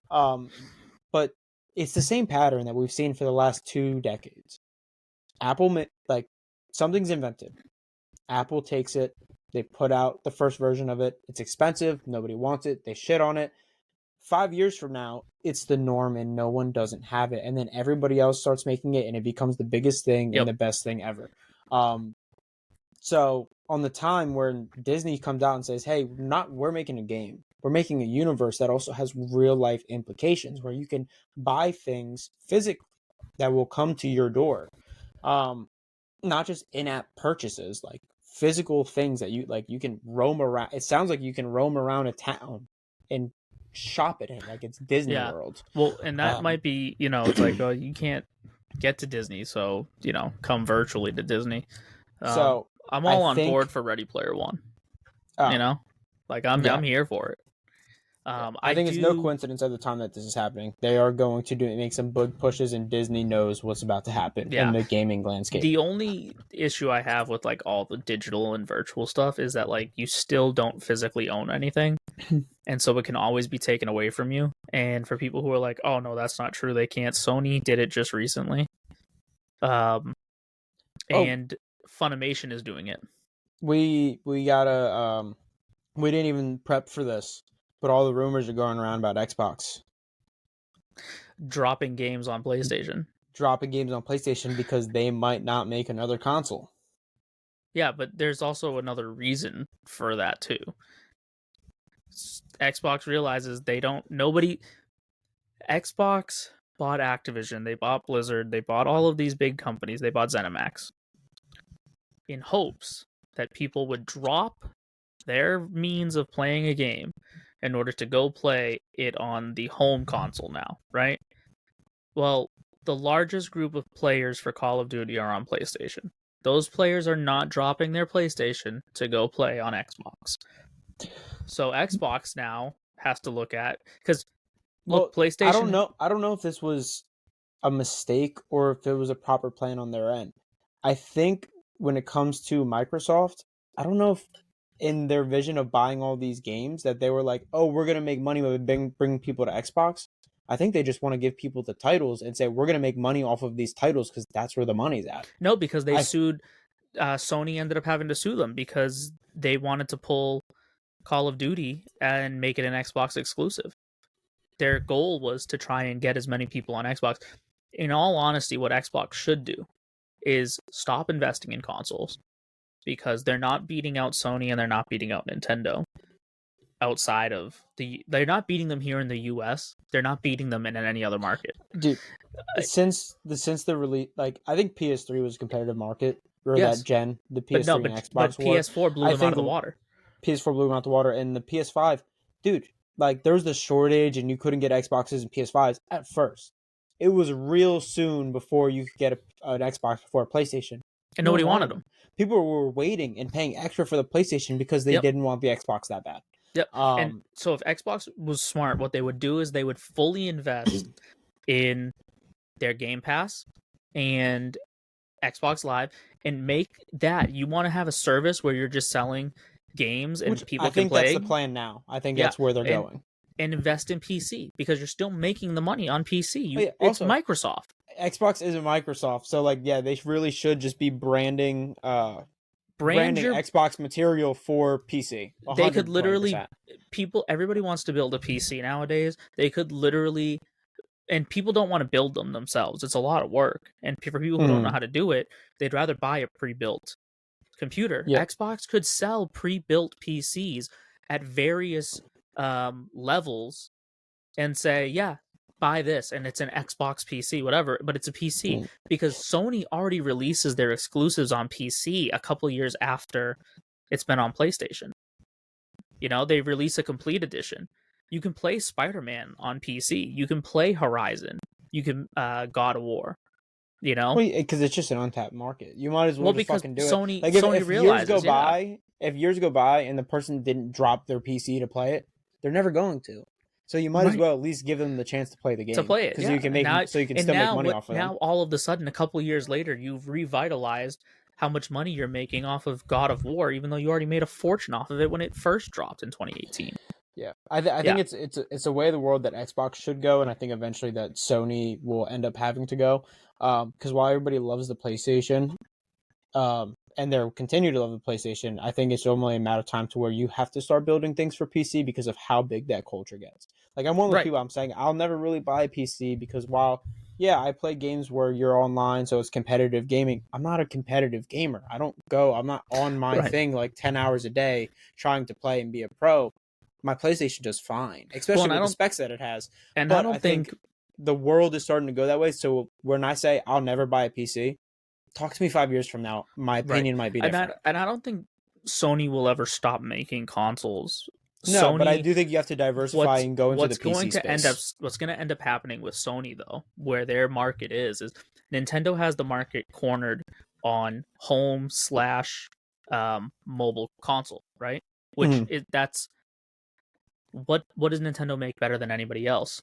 But it's the same pattern that we've seen for the last 2 decades. Apple, like, something's invented. Apple takes it. They put out the first version of it. It's expensive. Nobody wants it. They shit on it. 5 years from now, it's the norm and no one doesn't have it. And then everybody else starts making it and it becomes the biggest thing and Yep. the best thing ever. So on the time where Disney comes out and says, "Hey, we're making a game. We're making a universe that also has real life implications where you can buy things physically that will come to your door." Not just in-app purchases, like physical things that you can roam around. It sounds like you can roam around a town and shop at it like it's Disney Yeah. World. Well, and that might be, it's like, oh, you can't get to Disney, so come virtually to Disney. So I'm I all on think, board for Ready Player One. oh, Like yeah, I'm here for it. yeah. I I think it's no do. coincidence at the time that this is happening. They are going to make some big pushes, and Disney knows what's about to happen in Yeah. the gaming landscape. The only issue I have with like all the digital and virtual stuff is that like you still don't physically own anything. And so it can always be taken away from you. And for people who are like, "Oh no, that's not true. They can't." Sony did it just recently. Oh, And Funimation is doing it. we gotta we didn't even prep for this, but all the rumors are going around about Xbox Dropping games on PlayStation. dropping games on PlayStation because they might not make another console. Yeah, but there's also another reason for that too. Xbox realizes Xbox bought Activision, they bought Blizzard, they bought all of these big companies, they bought ZeniMax in hopes that people would drop their means of playing a game in order to go play it on the home console now, right? Well, the largest group of players for Call of Duty are on PlayStation. Those players are not dropping their PlayStation to go play on Xbox. So Xbox now has to look at, because look, PlayStation. I don't know if this was a mistake or if it was a proper plan on their end. I think when it comes to Microsoft, I don't know if in their vision of buying all these games that they were like, oh, we're going to make money by bring people to Xbox. I think they just want to give people the titles and say, we're going to make money off of these titles because that's where the money's at. No, because they sued. Sony ended up having to sue them because they wanted to pull Call of Duty and make it an Xbox exclusive. Their goal was to try and get as many people on Xbox. In all honesty, what Xbox should do is stop investing in consoles, because they're not beating out Sony and they're not beating out Nintendo outside of they're not beating them here in the US. They're not beating them in any other market. Dude, since the release, like, I think PS3 was a competitive market, or Yes. that gen, the PS3 and Xbox but PS4 blew them out of the water. PS4 blew them out the water, and the PS5, dude, like, there was the shortage and you couldn't get Xboxes and PS5s at first. It was real soon before you could get an Xbox before a PlayStation. And nobody wanted them. People were waiting and paying extra for the PlayStation because they didn't want the Xbox that bad. Yep. And so if Xbox was smart, what they would do is they would fully invest in their Game Pass and Xbox Live and make that. You want to have a service where you're just selling games and people can play. I think that's the plan now. I think that's where they're going. And invest in PC, because you're still making the money on PC. It's also, Microsoft. Xbox isn't Microsoft, so like, yeah, they really should just be branding Xbox material for PC. 100%. They could literally, everybody wants to build a PC nowadays. They could literally, and people don't want to build them themselves. It's a lot of work, and for people who don't know how to do it, they'd rather buy a pre-built computer. Xbox could sell pre-built PCs at various levels and say, buy this, and it's an Xbox PC, whatever, but it's a PC, because Sony already releases their exclusives on PC a couple years after it's been on PlayStation. You know, they release a complete edition. You can play Spider-Man on PC. You can play Horizon. You can God of War. You know, because it's just an untapped market. You might as well just fucking do Sony, it. Like, Sony if realizes, if years go by and the person didn't drop their PC to play it, they're never going to. So you might as well at least give them the chance to play the game. To play it, because you can make still make money off of it. Now all of a sudden, a couple of years later, you've revitalized how much money you're making off of God of War, even though you already made a fortune off of it when it first dropped in 2018. Yeah, I think it's a way of the world that Xbox should go, and I think eventually that Sony will end up having to go. Because while everybody loves the PlayStation, and they'll continue to love the PlayStation, I think it's only a matter of time to where you have to start building things for PC because of how big that culture gets. Like, I'm one of the people, I'm saying I'll never really buy a PC because while, I play games where you're online, so it's competitive gaming, I'm not a competitive gamer. I'm not on my thing like 10 hours a day trying to play and be a pro. My PlayStation does fine, especially with the specs that it has. And I don't think the world is starting to go that way. So when I say I'll never buy a PC, talk to me 5 years from now. My opinion might be different. And I don't think Sony will ever stop making consoles. No, but I do think you have to diversify and go into the PC space. What's going to end up happening with Sony, though, where their market is Nintendo has the market cornered on home / mobile console, right? Which that's what does Nintendo make better than anybody else?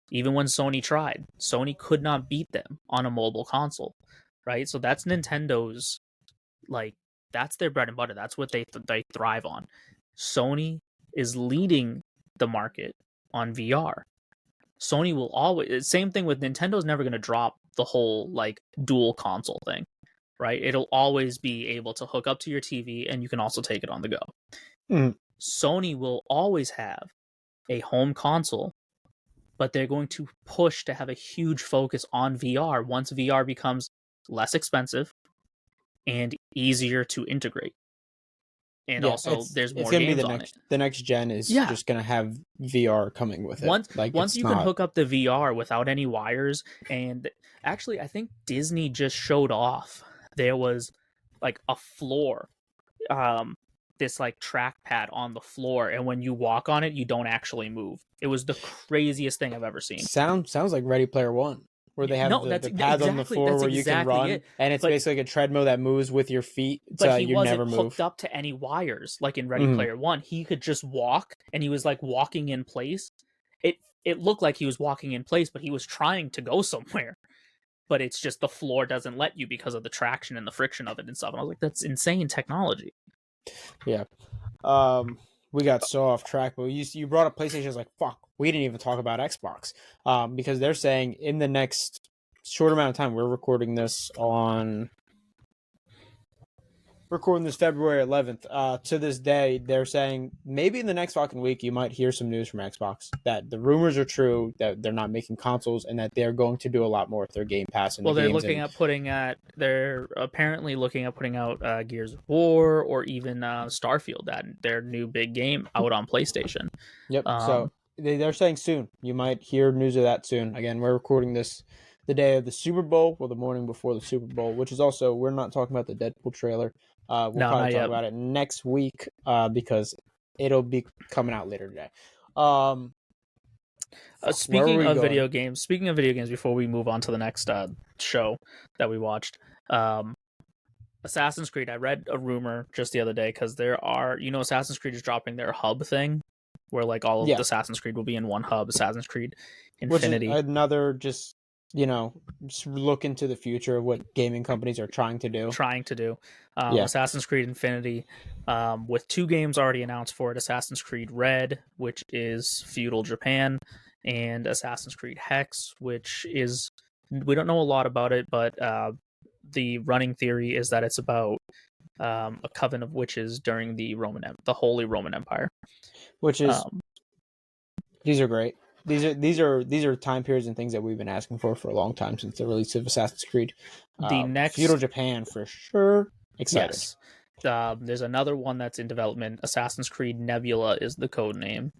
Even when Sony tried, Sony could not beat them on a mobile console, right? So that's Nintendo's, like, that's their bread and butter. That's what they thrive on. Sony is leading the market on VR. Sony will always, same thing with Nintendo's never going to drop the whole like dual console thing, right? It'll always be able to hook up to your TV and you can also take it on the go. Sony will always have a home console, but they're going to push to have a huge focus on VR once VR becomes less expensive and easier to integrate. And also, there's more games on it. The next gen is just going to have VR coming with it. Once you can hook up the VR without any wires, and actually, I think Disney just showed off. There was like a floor, this like trackpad on the floor, and when you walk on it, you don't actually move. It was the craziest thing I've ever seen. Sounds like Ready Player One. where they have No, the pads on the floor that's where you can exactly run, it. and it's But basically like a treadmill that moves with your feet, but so he you never wasn't hooked move. up to any wires like in Ready Mhm. Player One. He could just walk, and he was like walking in place. It looked like he was walking in place, but he was trying to go somewhere. But it's just the floor doesn't let you because of the traction and the friction of it and stuff. And I was like, that's insane technology. Yeah. We got so off track, but you brought up PlayStation. I was like, fuck, we didn't even talk about Xbox. Because they're saying in the next short amount of time, we're recording this February 11th. To this day, they're saying maybe in the next fucking week you might hear some news from Xbox that the rumors are true, that they're not making consoles, and that they're going to do a lot more with their Game Pass and Well, the games. they're apparently looking at putting out Gears of War or even Starfield, that their new big game out on PlayStation. Yep. Um, So they're saying soon. You might hear news of that soon. Again, we're recording this the day of the Super Bowl, or the morning before the Super Bowl, which is also, we're not talking about the Deadpool trailer. We'll no, probably not talk yet. about it next week because it'll be coming out later today. Where are Speaking we of going? speaking of video games, before we move on to the next show that we watched, Assassin's Creed. I read a rumor just the other day because Assassin's Creed is dropping their hub thing, where like all of Yeah, the Assassin's Creed will be in one hub. Assassin's Creed which is Infinity. another just look into the future of what gaming companies are trying to do. Yeah. Assassin's Creed Infinity, with 2 games already announced for it: Assassin's Creed Red, which is feudal Japan, and Assassin's Creed Hex, which is, we don't know a lot about it, but the running theory is that it's about a coven of witches during the Holy Roman Empire. Which is, these are great. These are time periods and things that we've been asking for a long time since the release of Assassin's Creed. The next feudal Japan for sure. Excited. Yes. There's another one that's in development. Assassin's Creed Nebula is the code name,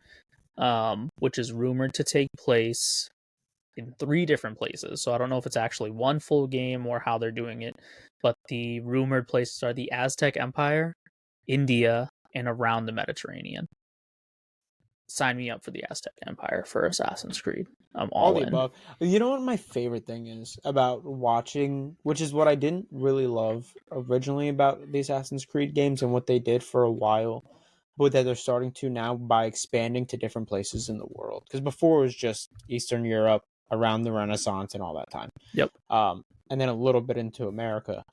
which is rumored to take place in 3 different places. So I don't know if it's actually one full game or how they're doing it, but the rumored places are the Aztec Empire, India, and around the Mediterranean. Sign me up for the Aztec Empire for Assassin's Creed. I'm all the in. above. You know what my favorite thing is about watching, which is what I didn't really love originally about the Assassin's Creed games and what they did for a while, but that they're starting to now by expanding to different places in the world. Because before it was just Eastern Europe around the Renaissance and all that time. Yep. And then a little bit into America.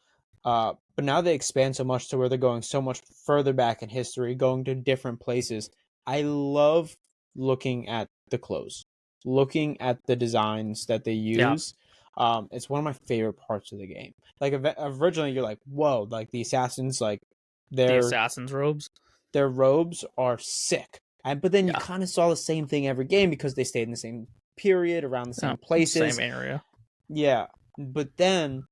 But now they expand so much to where they're going so much further back in history, going to different places. I love looking at the clothes, looking at the designs that they use. Yeah. It's one of my favorite parts of the game. Like originally, you're like, whoa, like the assassins, like the assassins' robes. Their robes are sick. But then you kind of saw the same thing every game because they stayed in the same period, around the same places, same area. Yeah, but then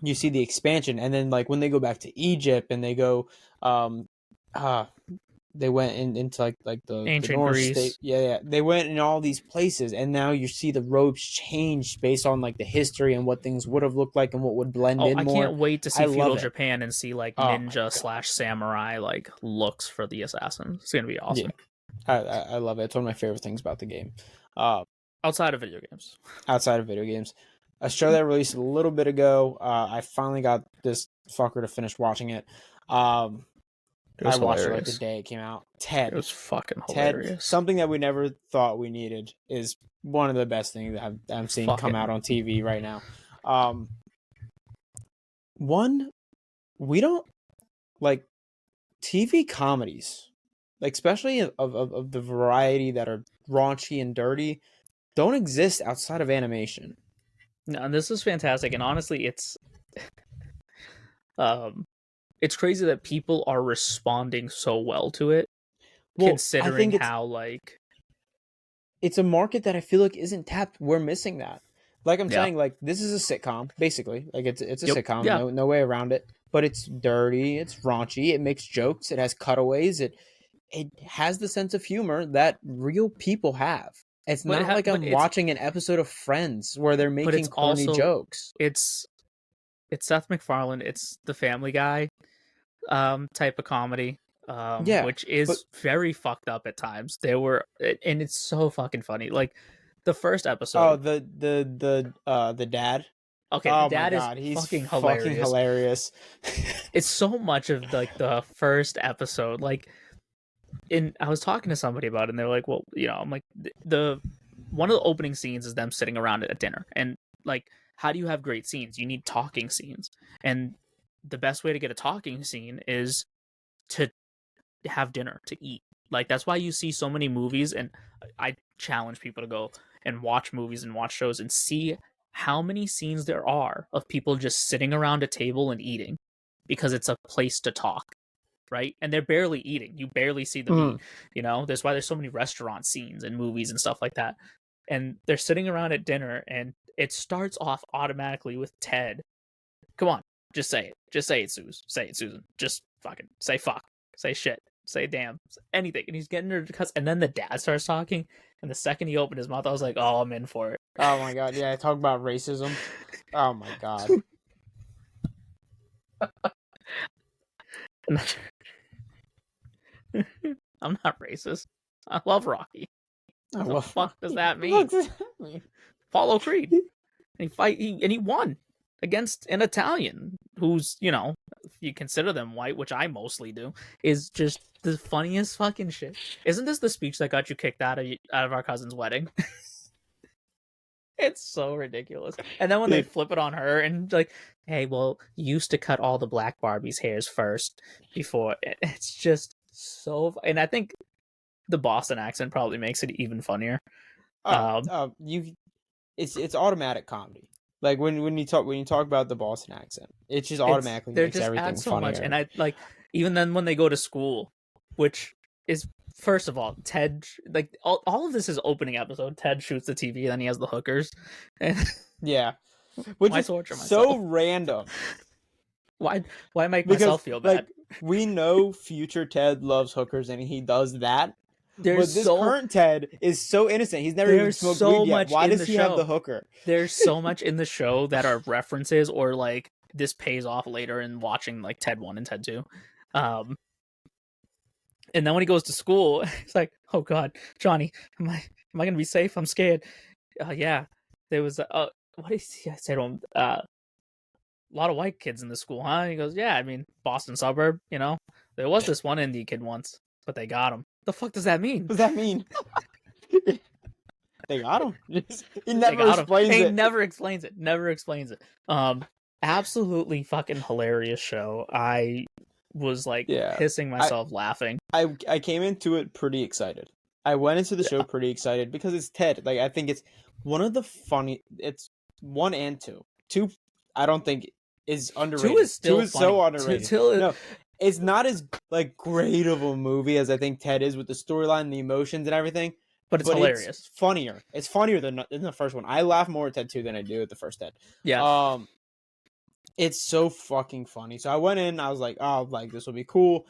you see the expansion, and then like when they go back to Egypt and they go, they went into like the ancient North Greece. State. Yeah, they went in all these places, and now you see the robes change based on like the history and what things would have looked like and what would blend in more. I can't wait to see feudal Japan and see like ninja / samurai like looks for the assassins. It's gonna be awesome. Yeah. I love it. It's one of my favorite things about the game. Outside of video games. A show that released a little bit ago. I finally got this fucker to finish watching it. I watched it like the day it came out. Ted. It was fucking hilarious. Ted, something that we never thought we needed, is one of the best things that I'm seeing come out on TV right now. We don't like TV comedies, like especially of the variety that are raunchy and dirty, don't exist outside of animation. No, and this is fantastic, and honestly, it's crazy that people are responding so well to it, considering how like it's a market that I feel like isn't tapped. We're missing that. Like I'm saying, like this is a sitcom, basically. Like it's a sitcom, no way around it. But it's dirty, it's raunchy, it makes jokes, it has cutaways, it has the sense of humor that real people have. It's not like I'm watching an episode of Friends where they're making corny jokes. It's Seth MacFarlane. It's the Family Guy type of comedy, which is very fucked up at times. And it's so fucking funny. Like the first Oh, episode. the dad. Okay, the Oh my dad is god, he's fucking fucking hilarious. It's so much of like the first episode. Like, I was talking to somebody about it, and they're like, "Well, I'm like the one of the opening scenes is them sitting around at dinner, and like, how do you have great scenes? You need talking scenes, and the best way to get a talking scene is to have dinner, to eat. Like, that's why you see so many movies, and I challenge people to go and watch movies and watch shows and see how many scenes there are of people just sitting around a table and eating because it's a place to talk, right? And they're barely eating. You barely see them eat. That's why there's so many restaurant scenes and movies and stuff like that. And they're sitting around at dinner, and it starts off automatically with Ted. Come on, just say it. Just say it, Suze. Say it, Susan. Just fucking say fuck. Say shit. Say damn. Anything. And he's getting her to cuss. And then the dad starts talking. And the second he opened his mouth, I was like, oh, I'm in for it. Oh my god, yeah, talk about racism. Oh my god. I'm not racist. I love Rocky. What the fuck does that mean? Apollo Creed. And he won against an Italian who's, if you consider them white, which I mostly do, is just the funniest fucking shit. Isn't this the speech that got you kicked out of our cousin's wedding? It's so ridiculous. And then when they flip it on her and like, hey, well, you used to cut all the black Barbie's hairs first before. It's just so. And I think the Boston accent probably makes it even funnier. It's automatic comedy. Like when you talk about the Boston accent, it just automatically makes everything so funnier. Much. And I like even then when they go to school, which is first of all, Ted, like all of this is opening episode. Ted shoots the TV, and then he has the hookers. And yeah, which is so random. Why make myself feel bad? Like, we know future Ted loves hookers, and he does that. But this current Ted is so innocent. He's never even smoked weed yet. Why does he have the hooker? There's so much in the show that are references, or like this pays off later in watching like Ted 1 and Ted 2. And then when he goes to school, it's like, oh god, Johnny, am I gonna be safe? I'm scared. Yeah, there was what did he say to him? A lot of white kids in the school, huh? And he goes, yeah, I mean, Boston suburb, there was this one Indian kid once, but they got him. The fuck does that mean? What does that mean? They got him. He never explains it. He never explains it. Absolutely fucking hilarious show. I was like pissing myself laughing. I came into it pretty excited. I went into the show pretty excited because it's Ted. Like, I think it's one of the funny. It's 1 and 2. 2, I don't think is underrated. 2 is still 2 is so underrated. No, it's not as like great of a movie as I think Ted is with the storyline, the emotions, and everything. But it's hilarious. It's funnier. It's funnier than the first one. I laugh more at Ted 2 than I do at the first Ted. Yeah. It's so fucking funny. So I went in. I was like, oh, like this will be cool.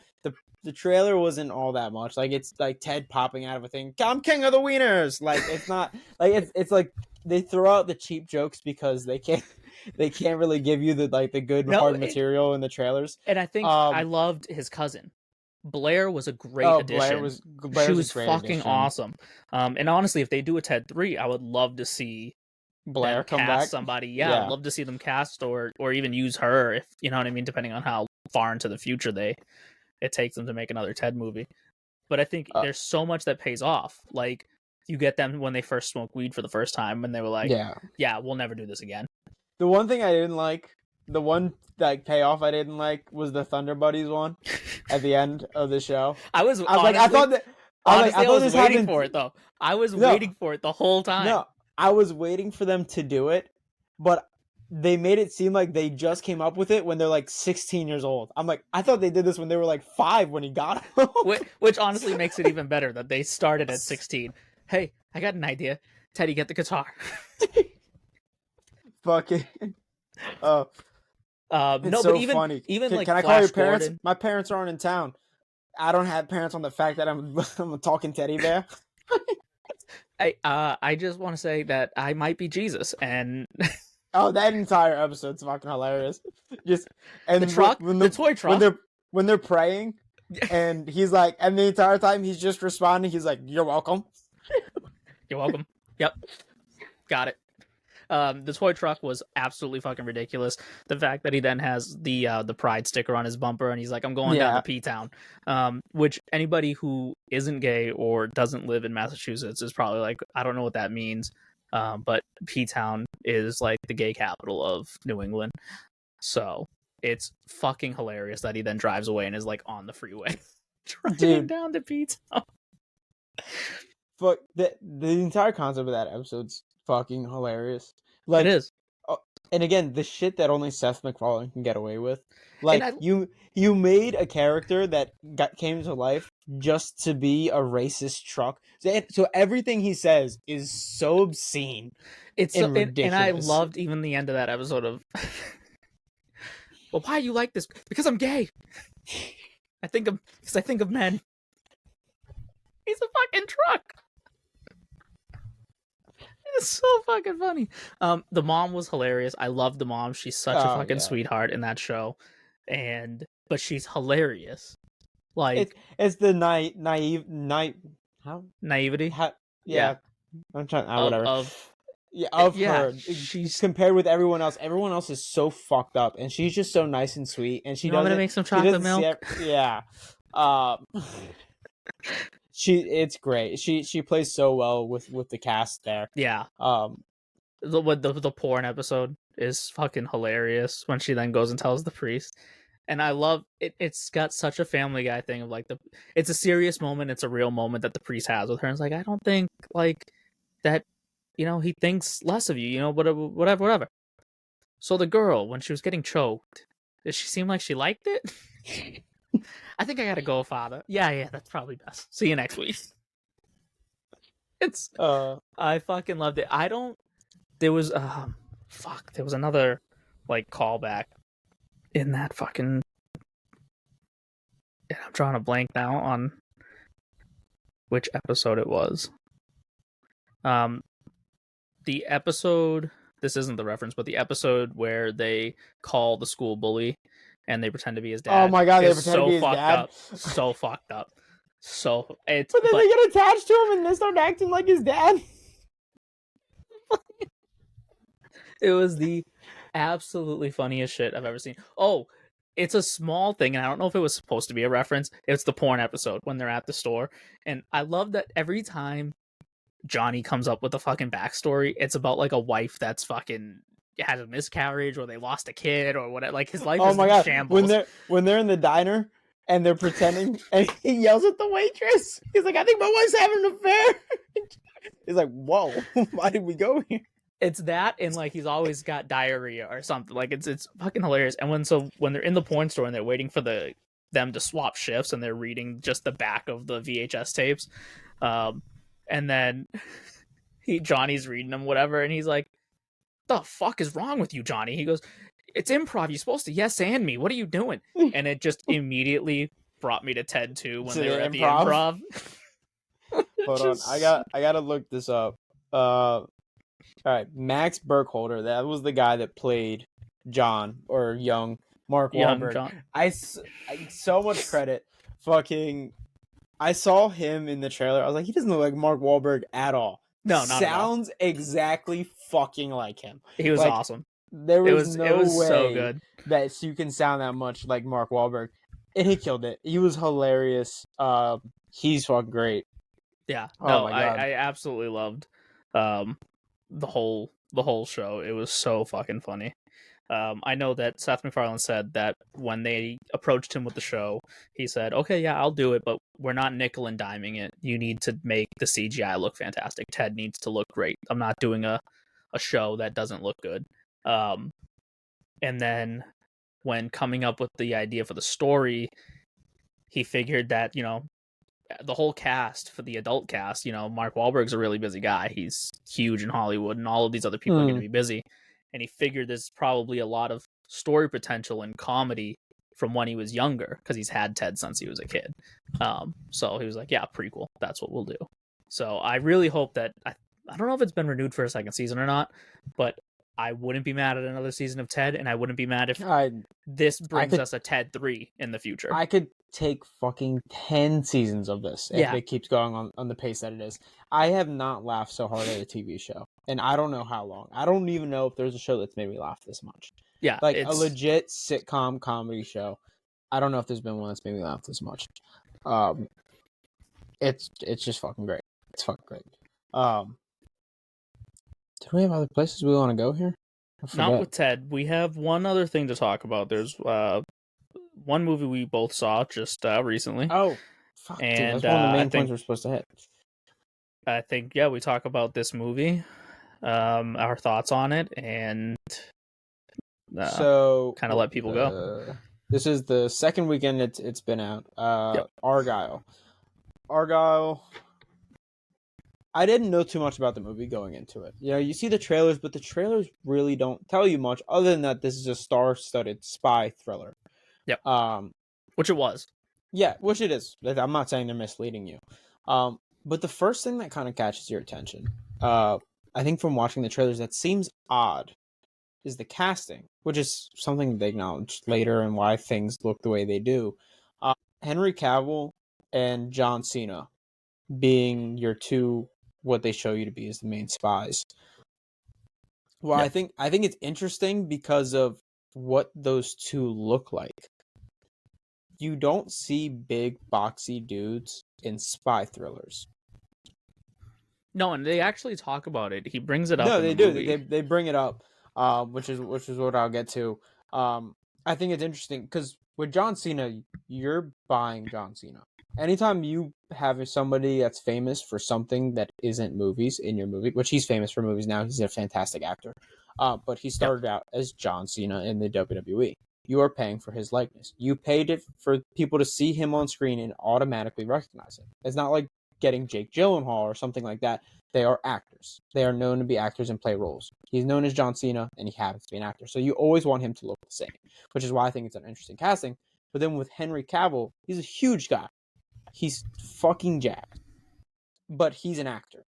The trailer wasn't all that much. Like, it's like Ted popping out of a thing. I'm king of the wieners. Like, it's not like it's like they throw out the cheap jokes because they can't really give you the good hard material in the trailers. And I think I loved his cousin. Blair was a great addition. She was fucking awesome. And honestly, if they do a Ted 3, I would love to see Blair come cast back. Somebody. Yeah, I'd love to see them cast or even use her, if you know what I mean, depending on how far into the future it takes them to make another Ted movie. But I think there's so much that pays off. Like, you get them when they first smoked weed for the first time, and they were like, yeah, we'll never do this again. The one thing I didn't like, the one payoff I didn't like, was the Thunder Buddies one at the end of the show. I was waiting for it though. I was waiting for it the whole time. No, I was waiting for them to do it, but they made it seem like they just came up with it when they're like 16 years old. I'm like, I thought they did this when they were like 5 when he got him. Which honestly makes it even better that they started at 16. Hey, I got an idea. Teddy, get the guitar. Fucking. No, so but even funny. Even can I call your parents? My parents aren't in town. I don't have parents on the fact that I'm a talking teddy bear. I just want to say that I might be Jesus, and oh, that entire episode's fucking hilarious. Just and the truck, the toy truck, when they're praying, and he's like, and the entire time he's just responding. He's like, "You're welcome." You're welcome. Yep, got it. The toy truck was absolutely fucking ridiculous. The fact that he then has the pride sticker on his bumper and he's like, I'm going down to P-Town. Which anybody who isn't gay or doesn't live in Massachusetts is probably like, I don't know what that means. But P-Town is like the gay capital of New England. So it's fucking hilarious that he then drives away and is like on the freeway driving down to P-Town. But the entire concept of that episode's fucking hilarious. Like, it is. And again, the shit that only Seth MacFarlane can get away with. Like, you made a character that came to life just to be a racist truck. So everything he says is so obscene. It's ridiculous. And I loved even the end of that episode of, well, why you like this? Because I'm gay. Because I think of men. He's a fucking truck. It's so fucking funny. The mom was hilarious. I love the mom. She's such a fucking sweetheart in that show, but she's hilarious. Like it's the naivety. Yeah. I'm trying. Whatever. Of her. She's compared with everyone else. Everyone else is so fucked up, and she's just so nice and sweet. And she doesn't. I'm gonna make some chocolate milk. Yeah. It's great. She plays so well with the cast there. Yeah. The porn episode is fucking hilarious when she then goes and tells the priest. And I love it. It's got such a Family Guy thing of like it's a serious moment. It's a real moment that the priest has with her. And it's like, I don't think like that, he thinks less of you, whatever. So the girl, when she was getting choked, did she seem like she liked it? I think I gotta go, Father. Yeah, that's probably best. See you next week. I fucking loved it. There was another like callback in that fucking. And I'm drawing a blank now on which episode it was. The episode. This isn't the reference, but the episode where they call the school bully and they pretend to be his dad. Oh my god, they pretend to be his dad. So fucked up. But then they get attached to him and they start acting like his dad. It was the absolutely funniest shit I've ever seen. Oh, it's a small thing, and I don't know if it was supposed to be a reference. It's the porn episode when they're at the store. And I love that every time Johnny comes up with a fucking backstory, it's about like a wife that's fucking had a miscarriage or they lost a kid or whatever. Like his life is in shambles. When they're in the diner and they're pretending and he yells at the waitress. He's like, I think my wife's having an affair. He's like, whoa, why did we go here? It's that and like he's always got diarrhea or something. Like it's fucking hilarious. And when they're in the porn store and they're waiting for them to swap shifts and they're reading just the back of the VHS tapes, and then Johnny's reading them whatever and he's like, the fuck is wrong with you, Johnny? He goes, it's improv. You're supposed to yes and me. What are you doing? And it just immediately brought me to Ted 2 when they were at the improv. Hold on, I gotta look this up. All right, Max Burkholder. That was the guy that played John or young Mark Wahlberg. John. I so much credit. Fucking, I saw him in the trailer. I was like, he doesn't look like Mark Wahlberg at all. No, not sounds exactly fucking like him. He was awesome. There was no way so good that you can sound that much like Mark Wahlberg, and he killed it. He was hilarious. He's fucking great. Yeah, my God. I absolutely loved the whole show. It was so fucking funny. I know that Seth MacFarlane said that when they approached him with the show, he said, okay, yeah, I'll do it, but we're not nickel and diming it. You need to make the CGI look fantastic. Ted needs to look great. I'm not doing a show that doesn't look good. And then when coming up with the idea for the story, he figured that, the whole cast for the adult cast, Mark Wahlberg's a really busy guy. He's huge in Hollywood and all of these other people are going to be busy. And he figured there's probably a lot of story potential and comedy from when he was younger because he's had Ted since he was a kid. So he was like, yeah, prequel. That's what we'll do. So I really hope that I don't know if it's been renewed for a second season or not, but I wouldn't be mad at another season of Ted, and I wouldn't be mad if I this brings could us a Ted 3 in the future. I could take fucking 10 seasons of this if Yeah. it keeps going on the pace that it is. I have not laughed so hard at a TV show, and I don't know how long. I don't even know if there's a show that's made me laugh this much. Yeah, Like a legit sitcom comedy show. I don't know if there's been one that's made me laugh this much. It's just fucking great. It's fucking great. Do we have other places we want to go here? Not with Ted. We have one other thing to talk about. There's one movie we both saw just recently. Oh, fuck, and dude, that's one of the main points we're supposed to hit. I think, yeah, we talk about this movie, our thoughts on it, and so kind of let people go. This is the second weekend it's been out. Yep. Argylle. I didn't know too much about the movie going into it. You know, you see the trailers, but the trailers really don't tell you much other than that this is a star-studded spy thriller. Yep. Which it was. Yeah, which it is. I'm not saying they're misleading you. But the first thing that kind of catches your attention, I think from watching the trailers that seems odd, is the casting, which is something they acknowledge later and why things look the way they do. Henry Cavill and John Cena being your two, what they show you to be as the main spies. Well, yep. I think it's interesting because of what those two look like. You don't see big boxy dudes in spy thrillers. No, and they actually talk about it. He brings it up. No, in they the do. Movie. They bring it up, which is what I'll get to. I think it's interesting because with John Cena, you're buying John Cena. Anytime you have somebody that's famous for something that isn't movies in your movie, which he's famous for movies now, he's a fantastic actor. But he started out as John Cena in the WWE. You are paying for his likeness. You paid it for people to see him on screen and automatically recognize him. It's not like getting Jake Gyllenhaal or something like that. They are actors. They are known to be actors and play roles. He's known as John Cena, and he happens to be an actor. So you always want him to look the same, which is why I think it's an interesting casting. But then with Henry Cavill, he's a huge guy. He's fucking jacked. But he's an actor.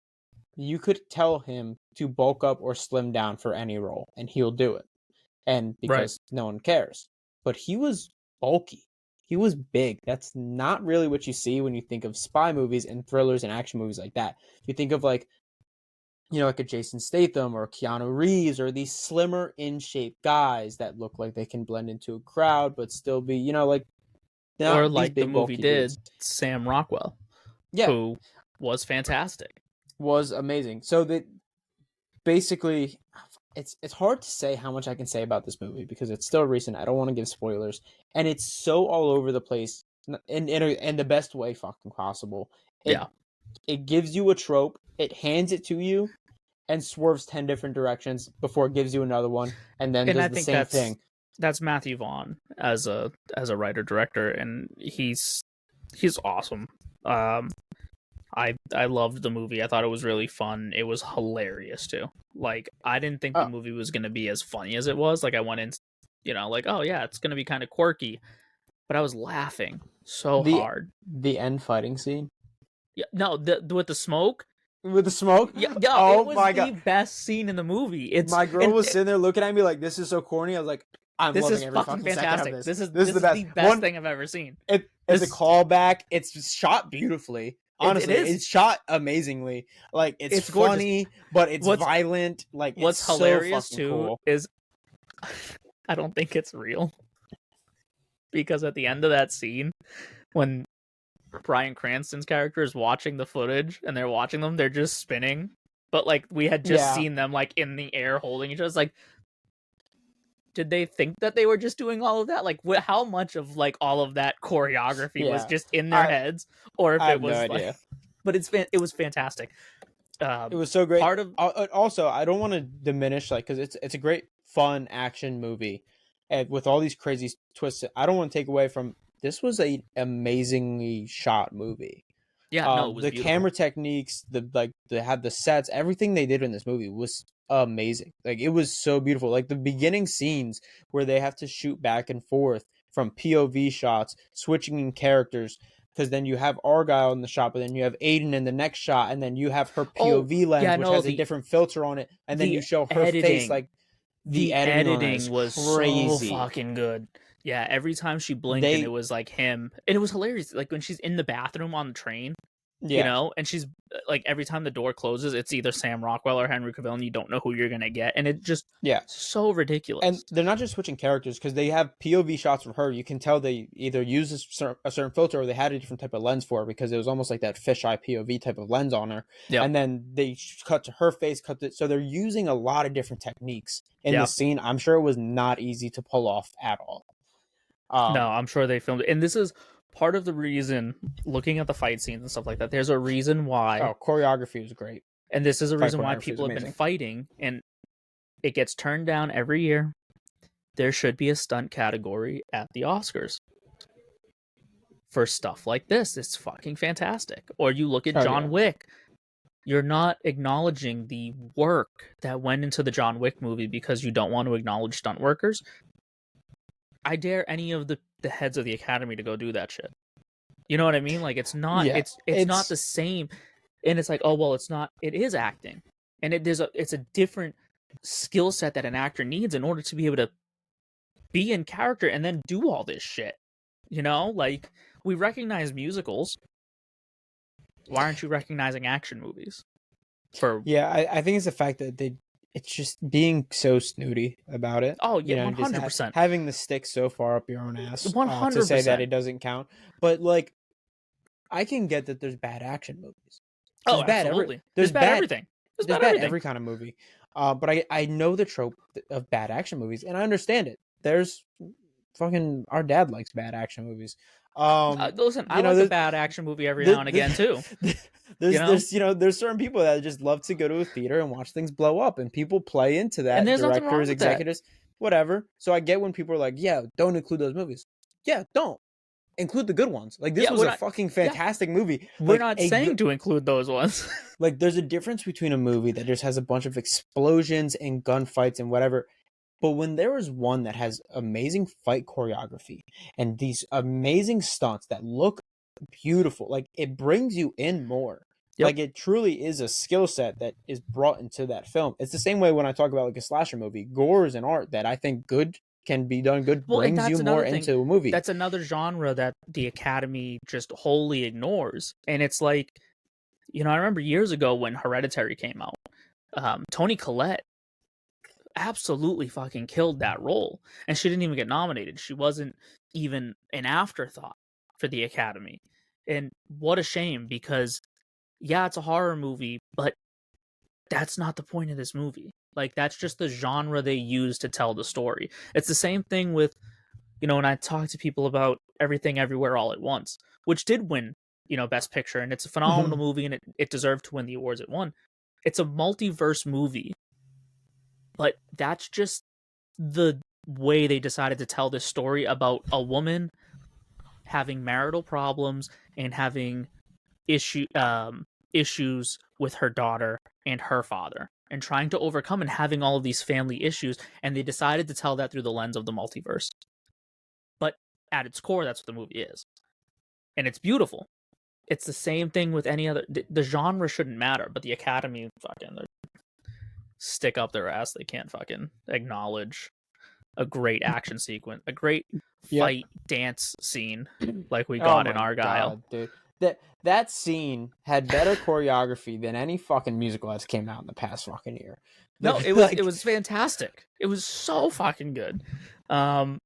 You could tell him to bulk up or slim down for any role, and he'll do it. And because no one cares. But he was bulky. He was big. That's not really what you see when you think of spy movies and thrillers and action movies like that. You think of like a Jason Statham or Keanu Reeves or these slimmer in shape guys that look like they can blend into a crowd but still be, like or like the movie did, Sam Rockwell. Yeah. Who was fantastic. Was amazing. So that basically it's hard to say how much I can say about this movie because it's still recent. I don't want to give spoilers, and it's so all over the place in the best way fucking possible. It gives you a trope, it hands it to you, and swerves 10 different directions before it gives you another one, and then does the same thing. That's Matthew Vaughn as a writer director, and he's awesome. I loved the movie. I thought it was really fun. It was hilarious too. Like, I didn't think the movie was going to be as funny as it was. Like, I went in, like, oh yeah, it's going to be kind of quirky, but I was laughing so hard. The end fighting scene. Yeah, no, with the smoke. With the smoke? Yeah, oh, it was my God. Best scene in the movie. My girl was sitting there looking at me like, this is so corny. I was like, this loving is every fucking fantastic. This is the best thing I've ever seen. It's a callback. It's shot beautifully. Honestly, it's shot amazingly. Like, it's funny, gorgeous. But it's violent. Like, what's it's hilarious so too cool. Is I don't think it's real, because at the end of that scene, when Bryan Cranston's character is watching the footage and they're watching them, they're just spinning. But like, we had just seen them like in the air holding each other. It's like, did they think that they were just doing all of that? Like, how much of like all of that choreography was just in their heads, or if it was no idea. But it was fantastic. It was so great. Also, I don't want to diminish because it's a great fun action movie, and with all these crazy twists, I don't want to take away from. This was an amazingly shot movie. Yeah, no, it was the beautiful. Camera techniques, they had the sets, everything they did in this movie was amazing. Like, it was so beautiful. Like, the beginning scenes where they have to shoot back and forth from POV shots, switching in characters, because then you have Argylle in the shot, but then you have Aiden in the next shot, and then you have her POV lens, which has a different filter on it, and then you show her face. Like, The editing was crazy. so fucking good. Yeah, every time she blinked and They it was like him. And it was hilarious. Like when she's in the bathroom on the train, you yeah. know, and she's like every time the door closes, it's either Sam Rockwell or Henry Cavill, and you don't know who you're gonna get. And it just Yeah. so ridiculous. And they're not just switching characters because they have POV shots of her. You can tell they either use a certain filter or they had a different type of lens for her because it was almost like that fisheye POV type of lens on her. Yep. And then they cut to her face, so they're using a lot of different techniques in the scene. I'm sure it was not easy to pull off at all. No, I'm sure they filmed it. And this is part of the reason, looking at the fight scenes and stuff like that, there's a reason why. Oh, choreography was great. And this is a reason why people have been fighting, and it gets turned down every year. There should be a stunt category at the Oscars for stuff like this. It's fucking fantastic. Or you look at John Wick. You're not acknowledging the work that went into the John Wick movie because you don't want to acknowledge stunt workers. I dare any of the heads of the Academy to go do that shit. You know what I mean? Like it's not it's not the same. And it's like, oh well, it's not. It is acting, and it's a different skill set that an actor needs in order to be able to be in character and then do all this shit. You know, like we recognize musicals. Why aren't you recognizing action movies? I think it's the fact that it's just being so snooty about it. Oh yeah, 100%. Having the stick so far up your own ass 100% to say that it doesn't count. But like, I can get that there's bad action movies. There's absolutely. There's bad everything. There's bad every kind of movie. But I know the trope of bad action movies, and I understand it. There's fucking our dad likes bad action movies. Listen, I like a bad action movie every now and again too. There's certain people that just love to go to a theater and watch things blow up, and people play into that. And there's directors, executives, whatever. So I get when people are like, "Yeah, don't include those movies." Yeah, don't include the good ones. Like this was a fucking fantastic movie. We're not saying to include those ones. Like there's a difference between a movie that just has a bunch of explosions and gunfights and whatever. But when there is one that has amazing fight choreography and these amazing stunts that look beautiful, like it brings you in more. Yep. Like it truly is a skill set that is brought into that film. It's the same way when I talk about like a slasher movie. Gore is an art that I think good can be done good, brings you more into a movie. That's another genre that the Academy just wholly ignores. And it's like, you know, I remember years ago when Hereditary came out, Toni Collette absolutely fucking killed that role, and she didn't even get nominated. She wasn't even an afterthought for the Academy, and what a shame, because yeah, it's a horror movie, but that's not the point of this movie. Like that's just the genre they use to tell the story. It's the same thing with, you know, when I talk to people about Everything Everywhere All at Once, which did win, you know, Best Picture, and it's a phenomenal movie, and it deserved to win the awards it won. It's a multiverse movie. But that's just the way they decided to tell this story about a woman having marital problems and having issues with her daughter and her father, and trying to overcome and having all of these family issues. And they decided to tell that through the lens of the multiverse. But at its core, that's what the movie is. And it's beautiful. It's the same thing with any other. The genre shouldn't matter, but the Academy fucking stick up their ass. They can't fucking acknowledge a great action sequence, a great fight dance scene like we got in Argylle. God, dude. That scene had better choreography than any fucking musical that's came out in the past fucking year. No, it was it was fantastic. It was so fucking good. And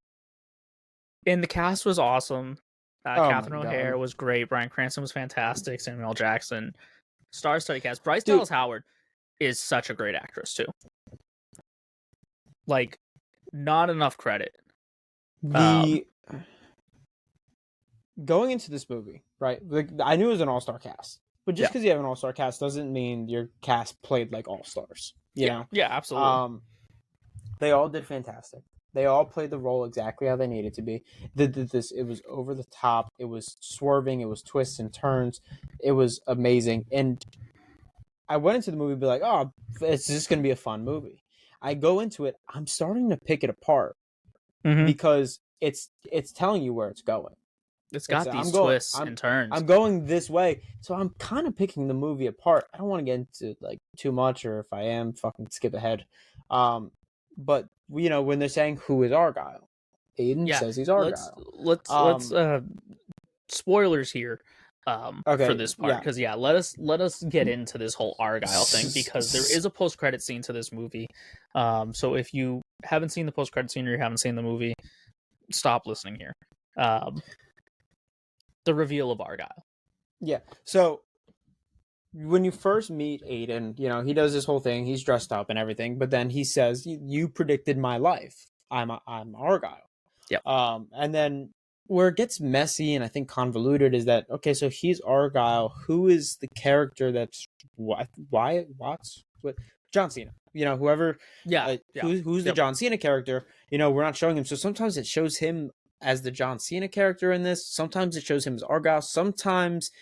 the cast was awesome. Catherine O'Hara was great. Bryan Cranston was fantastic. Samuel L. Jackson, star-studded cast. Bryce Dallas Howard is such a great actress too. Like, not enough credit. Going into this movie, right? Like, I knew it was an all-star cast, but just because you have an all-star cast doesn't mean your cast played like all-stars. You know? Yeah, absolutely. They all did fantastic. They all played the role exactly how they needed to be. It was over the top. It was swerving. It was twists and turns. It was amazing. And I went into the movie and be like, oh, it's just going to be a fun movie. I go into it, I'm starting to pick it apart because it's telling you where it's going. It's got these twists and turns. I'm going this way, so I'm kind of picking the movie apart. I don't want to get into like too much, or if I am, fucking skip ahead. But when they're saying who is Argylle, Aiden Yeah, says he's let's Argylle. let's spoilers here for Okay, this part, yeah. because let us get into this whole Argylle thing, because there is a post-credit scene to this movie. So if you haven't seen the post-credit scene or you haven't seen the movie, stop listening here. The reveal of Argylle. Yeah. So when you first meet Aiden, he does this whole thing. He's dressed up and everything, but then he says, "You predicted my life. I'm Argylle." Yep. And then where it gets messy and I think convoluted is that, okay, so he's Argylle. Who is the character that's what? John Cena. Whoever. Yeah. Who's the John Cena character? We're not showing him. So sometimes it shows him as the John Cena character in this. Sometimes it shows him as Argylle. Sometimes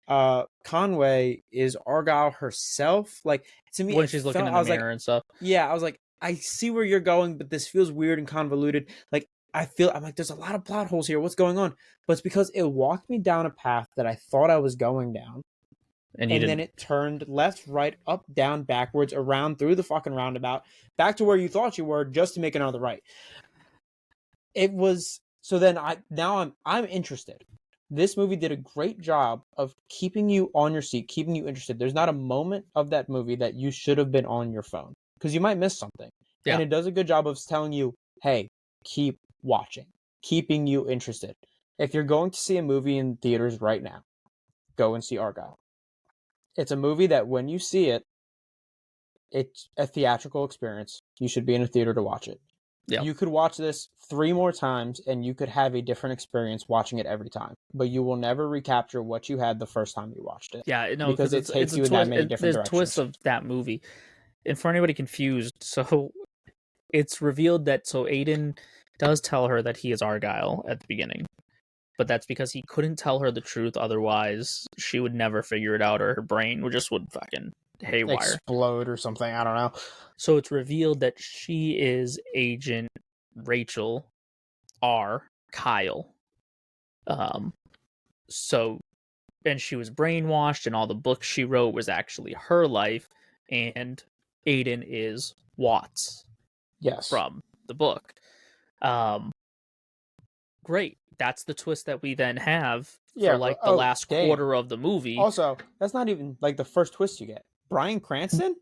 Conway is Argylle herself. Like, to me, when she's looking in the mirror and stuff. Yeah, I was like, I see where you're going, but this feels weird and convoluted. Like, I'm like, there's a lot of plot holes here. What's going on? But it's because it walked me down a path that I thought I was going down. And then it turned left, right, up, down, backwards, around, through the fucking roundabout, back to where you thought you were, just to make another right. It was, so then I'm interested. This movie did a great job of keeping you on your seat, keeping you interested. There's not a moment of that movie that you should have been on your phone, because you might miss something. Yeah. And it does a good job of telling you, hey, keep watching, keeping you interested. If you're going to see a movie in theaters right now, go and see Argylle. It's a movie that when you see it, it's a theatrical experience. You should be in a theater to watch it. Yep. You could watch this 3 more times and you could have a different experience watching it every time, but you will never recapture what you had the first time you watched it. Yeah, no, because it takes you in that many different directions. There's twists of that movie. And for anybody confused, so it's revealed that Aiden does tell her that he is Argylle at the beginning, but that's because he couldn't tell her the truth. Otherwise, she would never figure it out, or her brain would fucking haywire, explode or something. I don't know. So it's revealed that she is Agent Rachel R. Kyle. So, and she was brainwashed, and all the books she wrote was actually her life, and Aiden is Watts. Yes. From the book. Great. That's the twist that we then have for the last quarter of the movie. Also, that's not even like the first twist you get. Bryan Cranston?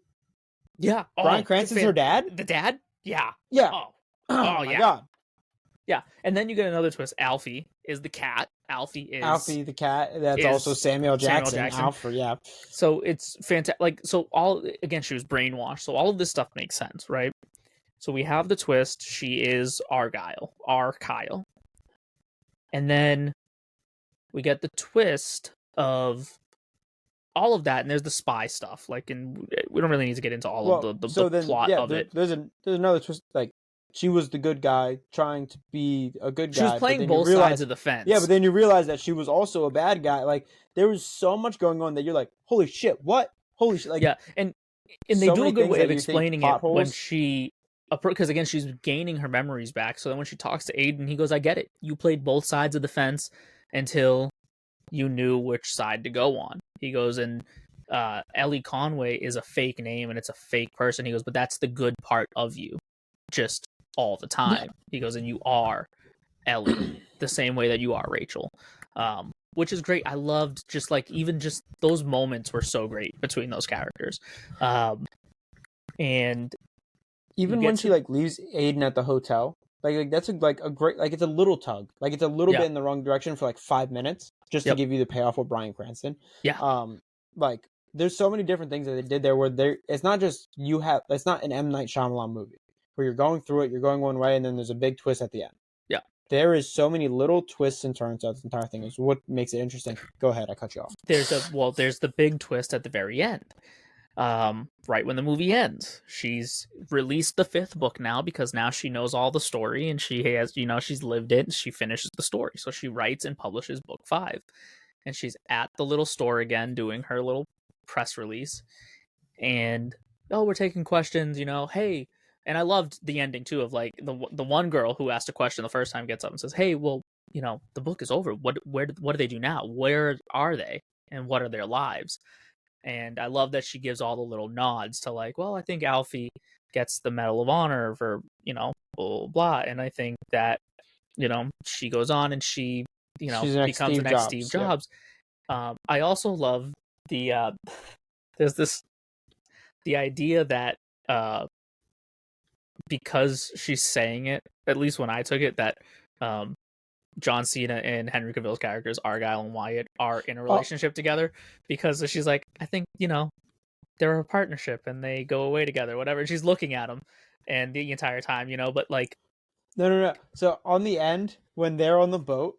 Yeah. Bryan Cranston's her dad? The dad? Yeah. Yeah. Oh my God. Yeah. And then you get another twist. Alfie is the cat. Alfie the cat. That's also Samuel Jackson. Alfred, yeah. So it's fantastic. Like, so she was brainwashed. So all of this stuff makes sense, right? So we have the twist. She is Argylle. Kyle. And then we get the twist of all of that, and there's the spy stuff. Like, and we don't really need to get into all of the plot of it. There's another twist. Like, she was the good guy trying to be a good guy. She was playing both sides of the fence. Yeah, but then you realize that she was also a bad guy. Like, there was so much going on that you're like, holy shit, what? Holy shit! Like, yeah, and they do a good way of explaining it when she. Because again, she's gaining her memories back. So then when she talks to Aiden, he goes, I get it. You played both sides of the fence until you knew which side to go on. He goes, and Ellie Conway is a fake name and it's a fake person. He goes, but that's the good part of you, just all the time. Yeah. He goes, and you are Ellie the same way that you are Rachel, which is great. I loved even just those moments were so great between those characters. And even when she leaves Aiden at the hotel, like that's a great, like, it's a little tug, like it's a little bit in the wrong direction for 5 minutes just to give you the payoff with Bryan Cranston. Yeah. Like, there's so many different things that they did there where it's not just it's not an M. Night Shyamalan movie where you're going through it, you're going one way, and then there's a big twist at the end. Yeah. There is so many little twists and turns out this entire thing is what makes it interesting. Go ahead, I cut you off. There's the big twist at the very end. Right when the movie ends, she's released the 5th book now, because now she knows all the story and she has, she's lived it and she finishes the story. So she writes and publishes book 5, and she's at the little store again doing her little press release, and we're taking questions, hey. And I loved the ending too of the one girl who asked a question the first time gets up and says, hey, well, the book is over. What do they do now? Where are they? And what are their lives? And I love that she gives all the little nods to I think Alfie gets the Medal of Honor for, blah, blah, blah. And I think that, she goes on and she, She's the next becomes Steve the next Jobs, Steve yeah. Jobs. I also love the, there's the idea that, because she's saying it, at least when I took it, that, John Cena and Henry Cavill's characters, Argylle and Wyatt, are in a relationship together, because she's like, I think, they're a partnership and they go away together, whatever. And she's looking at him and the entire time, but like... No. So on the end, when they're on the boat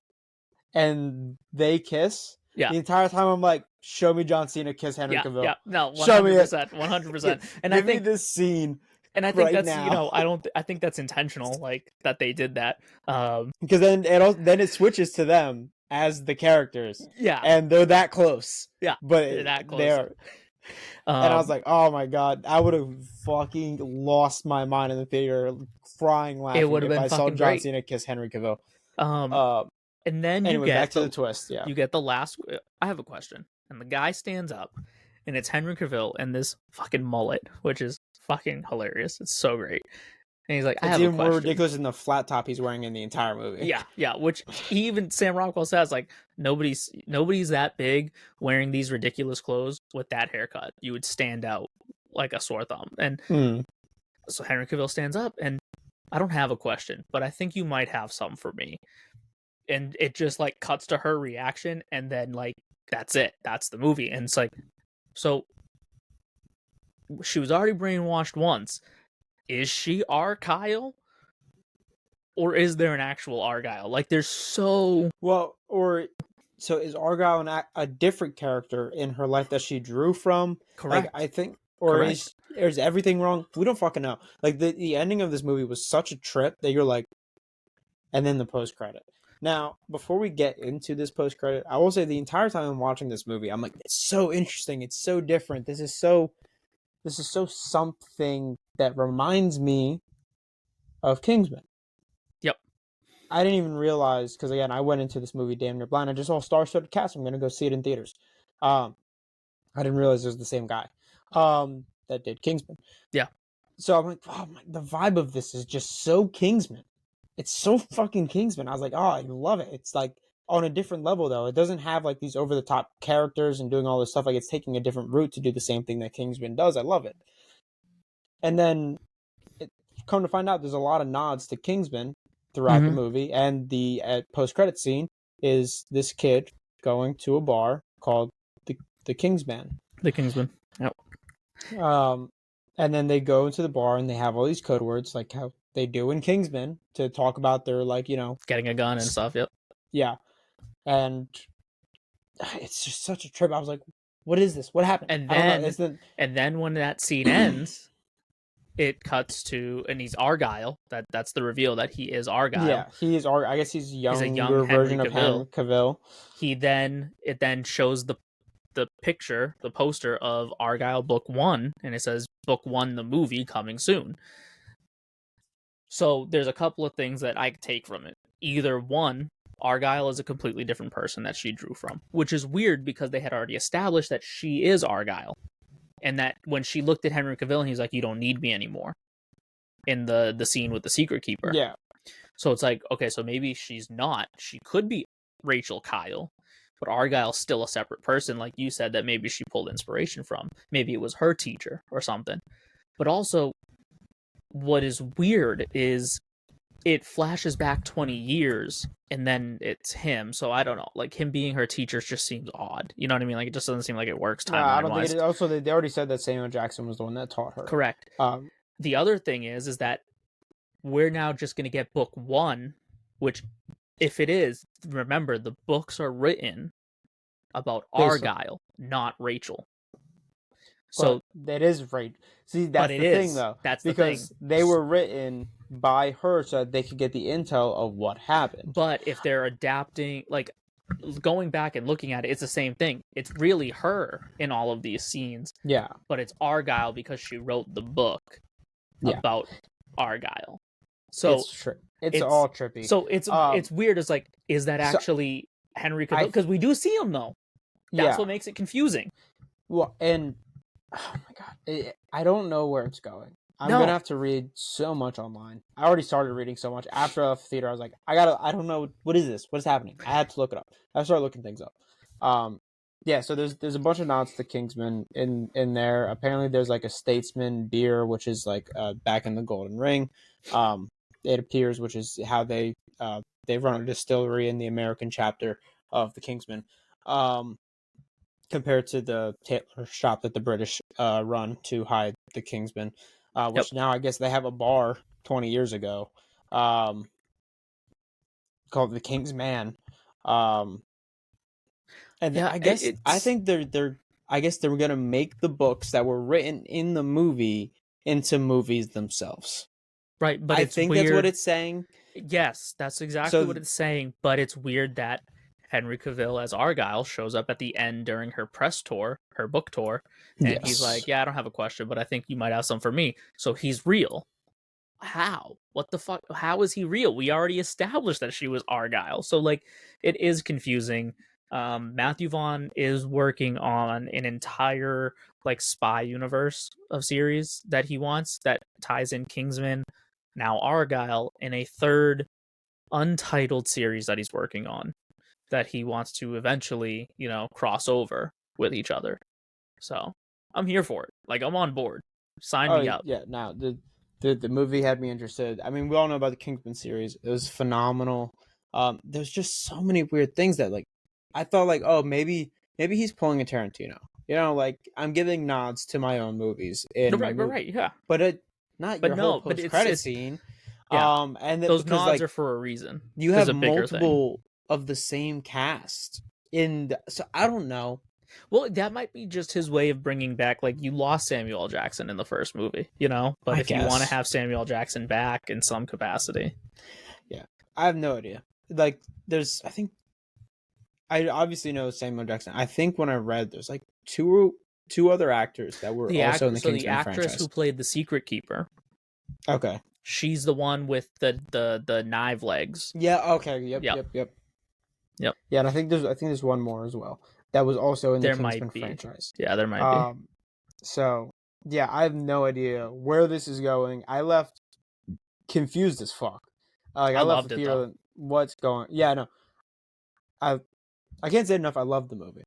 and they kiss, yeah, the entire time I'm like, show me John Cena kiss Henry Cavill. Yeah, no, 100%, show me it. 100%. And Give I think me this scene. And I think right that's now. I think that's intentional, like that they did that. Because then it switches to them as the characters. Yeah, and they're that close. Yeah, but they're that close. They're... and I was like, oh my god, I would have fucking lost my mind in the theater, crying, laughing. It would have been I saw John great. Cena kiss Henry Cavill. And then anyway, back to the twist. Yeah, you get the last. I have a question, and the guy stands up, and it's Henry Cavill and this fucking mullet, which is fucking hilarious. It's so great. And he's like, I have a question. It's even more ridiculous than the flat top he's wearing in the entire movie. Yeah. Which even Sam Rockwell says, like, nobody's that big wearing these ridiculous clothes with that haircut. You would stand out like a sore thumb. And so Henry Cavill stands up, and I don't have a question, but I think you might have some for me. And it just like cuts to her reaction, and then like that's it. That's the movie. And it's like, so she was already brainwashed once. Is she Argylle? Or is there an actual Argylle? Like, there's so... Well, so is Argylle a different character in her life that she drew from? Correct. Like, I think... Or is everything wrong? We don't fucking know. Like, the ending of this movie was such a trip that you're like... And then the post-credit. Now, before we get into this post-credit, I will say the entire time I'm watching this movie, I'm like, it's so interesting. It's so different. This is so something that reminds me of Kingsman. Yep. I didn't even realize, because again, I went into this movie damn near blind. I just saw star-studded cast. I'm going to go see it in theaters. I didn't realize it was the same guy that did Kingsman. Yeah. So I'm like, oh my, the vibe of this is just so Kingsman. It's so fucking Kingsman. I was like, oh, I love it. It's like on a different level, though. It doesn't have like these over-the-top characters and doing all this stuff. Like, it's taking a different route to do the same thing that Kingsman does. I love it. And then, come to find out, there's a lot of nods to Kingsman throughout the movie. And the post-credit scene is this kid going to a bar called the Kingsman. The Kingsman. Yep. And then they go into the bar and they have all these code words, like how they do in Kingsman, to talk about their, like, getting a gun and stuff. Yep. Yeah. And it's just such a trip. I was like, what is this? What happened? And then when that scene ends, it cuts to, and he's Argylle. That's the reveal that he is Argylle. Yeah, he is Argylle. I guess he's a younger version of Henry Cavill. It then shows the picture, the poster of Argylle Book 1, and it says Book 1, the movie, coming soon. So there's a couple of things that I take from it. Either one, Argylle is a completely different person that she drew from, which is weird because they had already established that she is Argylle. And that when she looked at Henry Cavill, he's like, you don't need me anymore. In the scene with the Secret Keeper. Yeah. So it's like, okay, so maybe she's not. She could be Rachel Kyle, but Argylle's still a separate person, like you said, that maybe she pulled inspiration from. Maybe it was her teacher or something. But also, what is weird is it flashes back 20 years, and then it's him. So I don't know. Like, him being her teacher just seems odd. You know what I mean? Like, it just doesn't seem like it works timeline-wise. I don't think it. Also, they already said that Samuel Jackson was the one that taught her. Correct. The other thing is that we're now just going to get Book 1, which, if it is, remember, the books are written about Argylle, not Rachel. So that is right. See, that's the thing, though. That's the thing. Because they were written by her so that they could get the intel of what happened. But if they're adapting, like, going back and looking at it, it's the same thing. It's really her in all of these scenes. Yeah. But it's Argylle because she wrote the book about Argylle. So it's all trippy. So it's weird. It's like, is that actually Henry Cavill? Because we do see him, though. That's what makes it confusing. Well, and oh my god, I don't know where it's going. I'm No. gonna have to read so much online. I already started reading so much. After I left the theater, I was like, I don't know, what is this? What is happening? I had to look it up. I started looking things up. Yeah, so there's a bunch of nods to Kingsman in there. Apparently, there's like a Statesman beer, which is like back in the Golden Ring. It appears, which is how they run a distillery in the American chapter of the Kingsman. Compared to the tailor shop that the British run to hide the Kingsman, which now I guess they have a bar 20 years ago called the King's Man. And Yeah, I think I guess they're gonna make the books that were written in the movie into movies themselves. right, but I it's think that's what weird. it's saying. Yes, that's exactly what So it's saying, but it's weird that Henry Cavill as Argylle shows up at the end during her press tour, her book tour, and he's yes. like, "Yeah, I don't have a question, but I think you might have some for me." So he's real. How? What the fuck? How is he real? We already established that she was Argyle. So like it is confusing. Matthew Vaughn is working on an entire like spy universe of series that he wants that ties in Kingsman, now Argyle, in a third untitled series that he's working on that he wants to eventually, cross over with each other. So I'm here for it. Like I'm on board. Sign Oh me up. yeah, no, the movie had me interested. I mean, we all know about the Kingsman series. It was phenomenal. There's just so many weird things that like I thought like, oh, maybe he's pulling a Tarantino. Like I'm giving nods to my own movies in my movie. Right, yeah. But not But your whole no, but post credit it's scene. yeah. And that Those because nods like are for a reason. you There's have a bigger thing. multiple of the same cast so I don't know. Well, that might be just his way of bringing back, like, you lost Samuel L. Jackson in the first movie, But I if you want to guess. have Samuel L. Jackson back in some capacity. Yeah. I have no idea. Like I think I obviously know Samuel Jackson. I think when I read there's like two other actors that were also in the The Kingsman actress franchise. who played the Secret Keeper. Okay. She's the one with the knife legs. Yeah, okay. Yep. Yep. Yeah, and I think there's one more as well that was also in the There Kingsman might be. franchise. Yeah, there might be. So yeah, I have no idea where this is going. I left confused as fuck. Like I left loved the it, theater. though. What's going? Yeah, no. I can't say enough. I love the movie.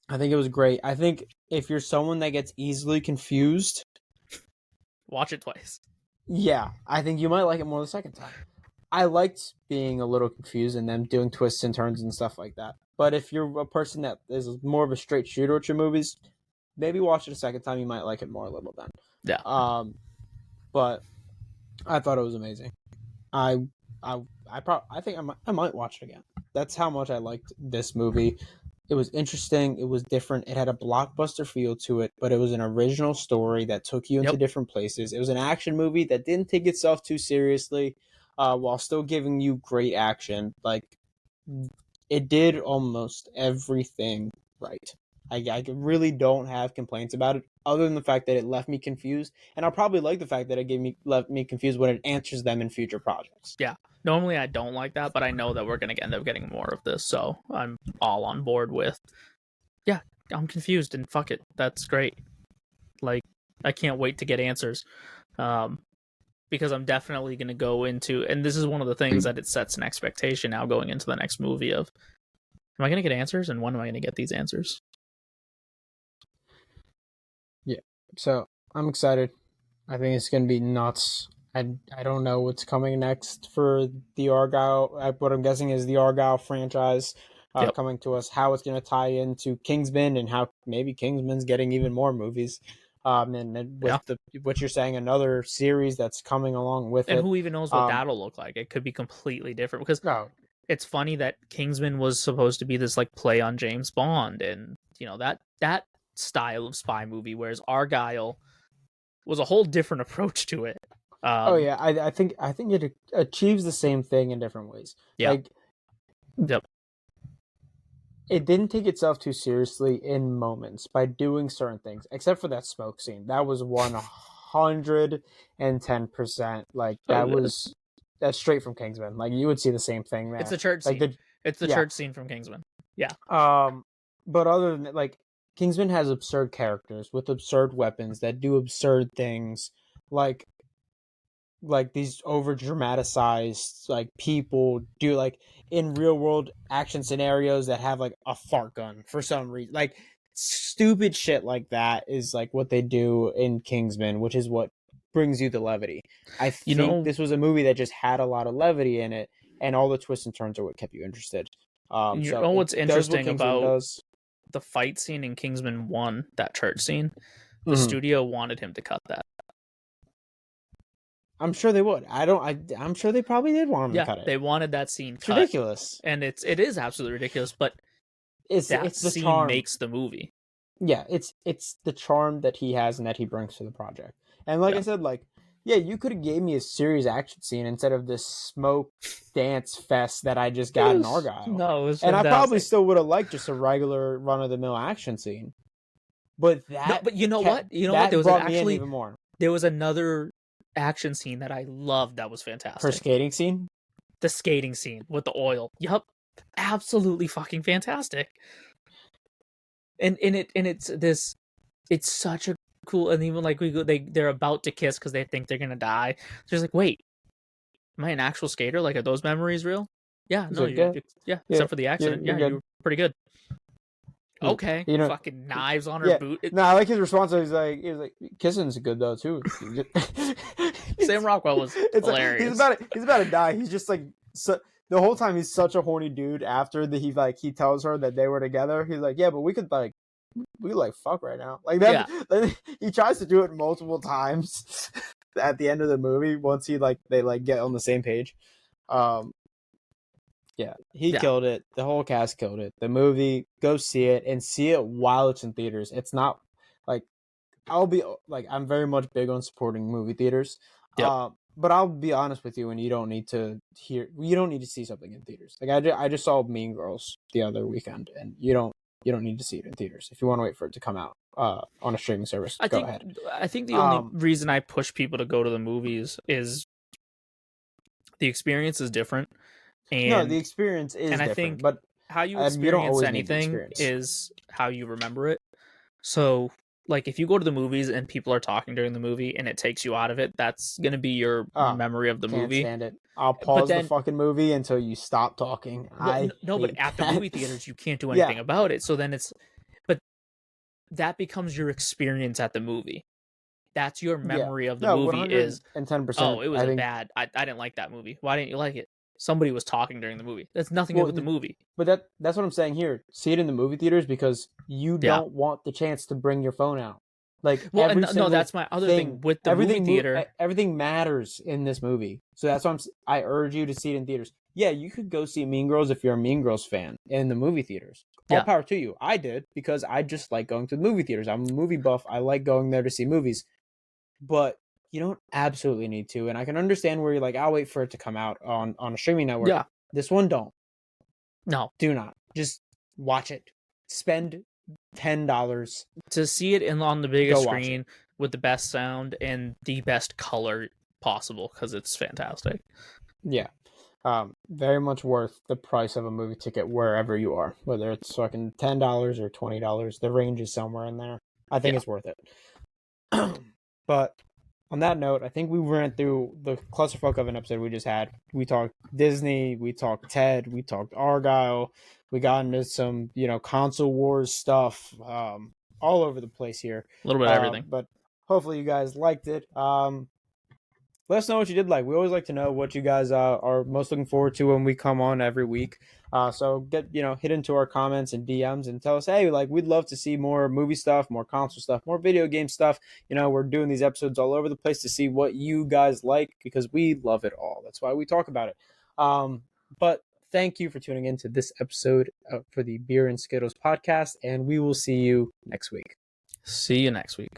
I think it was great. I think if you're someone that gets easily confused, Watch it twice. yeah, I think you might like it more the second time. I liked being a little confused and them doing twists and turns and stuff like that. But if you're a person that is more of a straight shooter at your movies, maybe watch it a second time. You might like it more a little then. Yeah. But I thought it was amazing. I think I might watch it again. That's how much I liked this movie. It was interesting. It was different. It had a blockbuster feel to it, but it was an original story that took you into different places. It was an action movie that didn't take itself too seriously, while still giving you great action. Like it did almost everything right. I really don't have complaints about it, other than the fact that it left me confused, and I'll probably like the fact that it left me confused when it answers them in future projects. Yeah. Normally I don't like that, but I know that we're going to end up getting more of this, so I'm all on board with, yeah, I'm confused, and fuck it. That's great. Like, I can't wait to get answers. Because I'm definitely going to go into, and this is one of the things that it sets an expectation now going into the next movie of, am I going to get answers, and when am I going to get these answers? Yeah, so I'm excited. I think it's going to be nuts. I don't know what's coming next for the Argylle. What I'm guessing is the Argylle franchise coming to us. How it's going to tie into Kingsman and how maybe Kingsman's getting even more movies. And with what you're saying, another series that's coming along with it. And who even knows what that'll look like? It could be completely different because it's funny that Kingsman was supposed to be this like play on James Bond and that style of spy movie, whereas Argylle was a whole different approach to it. I think it achieves the same thing in different ways. Yeah. It didn't take itself too seriously in moments by doing certain things, except for that smoke scene. That was 110%. Like that's straight from Kingsman. Like you would see the same thing there. It's the church scene. It's the church scene from Kingsman. Yeah. But other than like Kingsman has absurd characters with absurd weapons that do absurd things like these over dramatized like people do like in real world action scenarios that have like a fart gun for some reason. Like stupid shit like that is like what they do in Kingsman, which is what brings you the levity. I think this was a movie that just had a lot of levity in it, and all the twists and turns are what kept you interested. You So know it what's does what interesting Kingsman about does. the fight scene in Kingsman 1, that church scene? The Mm-hmm. studio wanted him to cut that. I'm sure they would. I'm sure they probably did want him to cut it. They wanted that scene It's cut. ridiculous. And it is absolutely ridiculous, but it's that the scene charm. makes the movie. Yeah, it's the charm that he has and that he brings to the project. And like I said, like, yeah, you could have gave me a serious action scene instead of this smoke dance fest that I just got in Argylle. No, it was and fantastic. I probably still would have liked just a regular run of the mill action scene. But that, but you know what? You know that what? There was brought me in even more. There was another action scene that I loved that was fantastic. Her skating scene? The skating scene with the oil. Yup. Absolutely fucking fantastic. And it's such a cool, and even like they're about to kiss because they think they're gonna die. So it's like, wait, am I an actual skater? Like, are those memories real? Yeah, no, like, except for the accident. You're you were pretty good. Okay, you know, fucking knives on her boot. No, I like his response. He was like, kissing's good though too. Sam Rockwell was hilarious. He's about to die. He's just like the whole time he's such a horny dude. After he tells her that they were together, he's like, yeah, but we could fuck right now. Like that. Yeah. He tries to do it multiple times at the end of the movie. Once they get on the same page. Yeah, he killed it. The whole cast killed it. The movie, go see it and see it while it's in theaters. It's not like I'm very much big on supporting movie theaters. Yep. But I'll be honest with you, and you don't need to see something in theaters. Like I just saw Mean Girls the other weekend, and you don't need to see it in theaters. If you want to wait for it to come out on a streaming service, go ahead. I think the only reason I push people to go to the movies is the experience is different. And, no, the experience is different. I think but how you experience anything is how you remember it. So, like, if you go to the movies and people are talking during the movie and it takes you out of it, that's going to be your memory of the movie. Can't stand it. I'll pause the fucking movie until you stop talking. But at the movie theaters, you can't do anything about it. So then but that becomes your experience at the movie. That's your memory of the movie is. And 10%. Oh, it was bad. I didn't like that movie. Why didn't you like it? Somebody was talking during the movie. That's nothing to do with the movie. But that's what I'm saying here. See it in the movie theaters because you don't want the chance to bring your phone out. Like, that's my other thing with the movie theater. Everything matters in this movie. So that's why I urge you to see it in theaters. Yeah, you could go see Mean Girls if you're a Mean Girls fan in the movie theaters. All power to you. I did because I just like going to the movie theaters. I'm a movie buff. I like going there to see movies. But you don't absolutely need to, and I can understand where you're like, I'll wait for it to come out on a streaming network. Yeah. This one don't. No. Do not. Just watch it. Spend $10 to see it on the biggest screen with the best sound and the best color possible because it's fantastic. Yeah. Very much worth the price of a movie ticket wherever you are, whether it's fucking $10 or $20. The range is somewhere in there. I think it's worth it. But on that note, I think we ran through the clusterfuck of an episode we just had. We talked Disney, we talked Ted, we talked Argylle, we got into some, console wars stuff, all over the place here. A little bit of everything. But hopefully you guys liked it. Let us know what you did like. We always like to know what you guys are most looking forward to when we come on every week. So hit into our comments and DMs and tell us, hey, like, we'd love to see more movie stuff, more console stuff, more video game stuff. We're doing these episodes all over the place to see what you guys like because we love it all. That's why we talk about it. But thank you for tuning into this episode for the Beer and Skittles podcast, and we will see you next week. See you next week.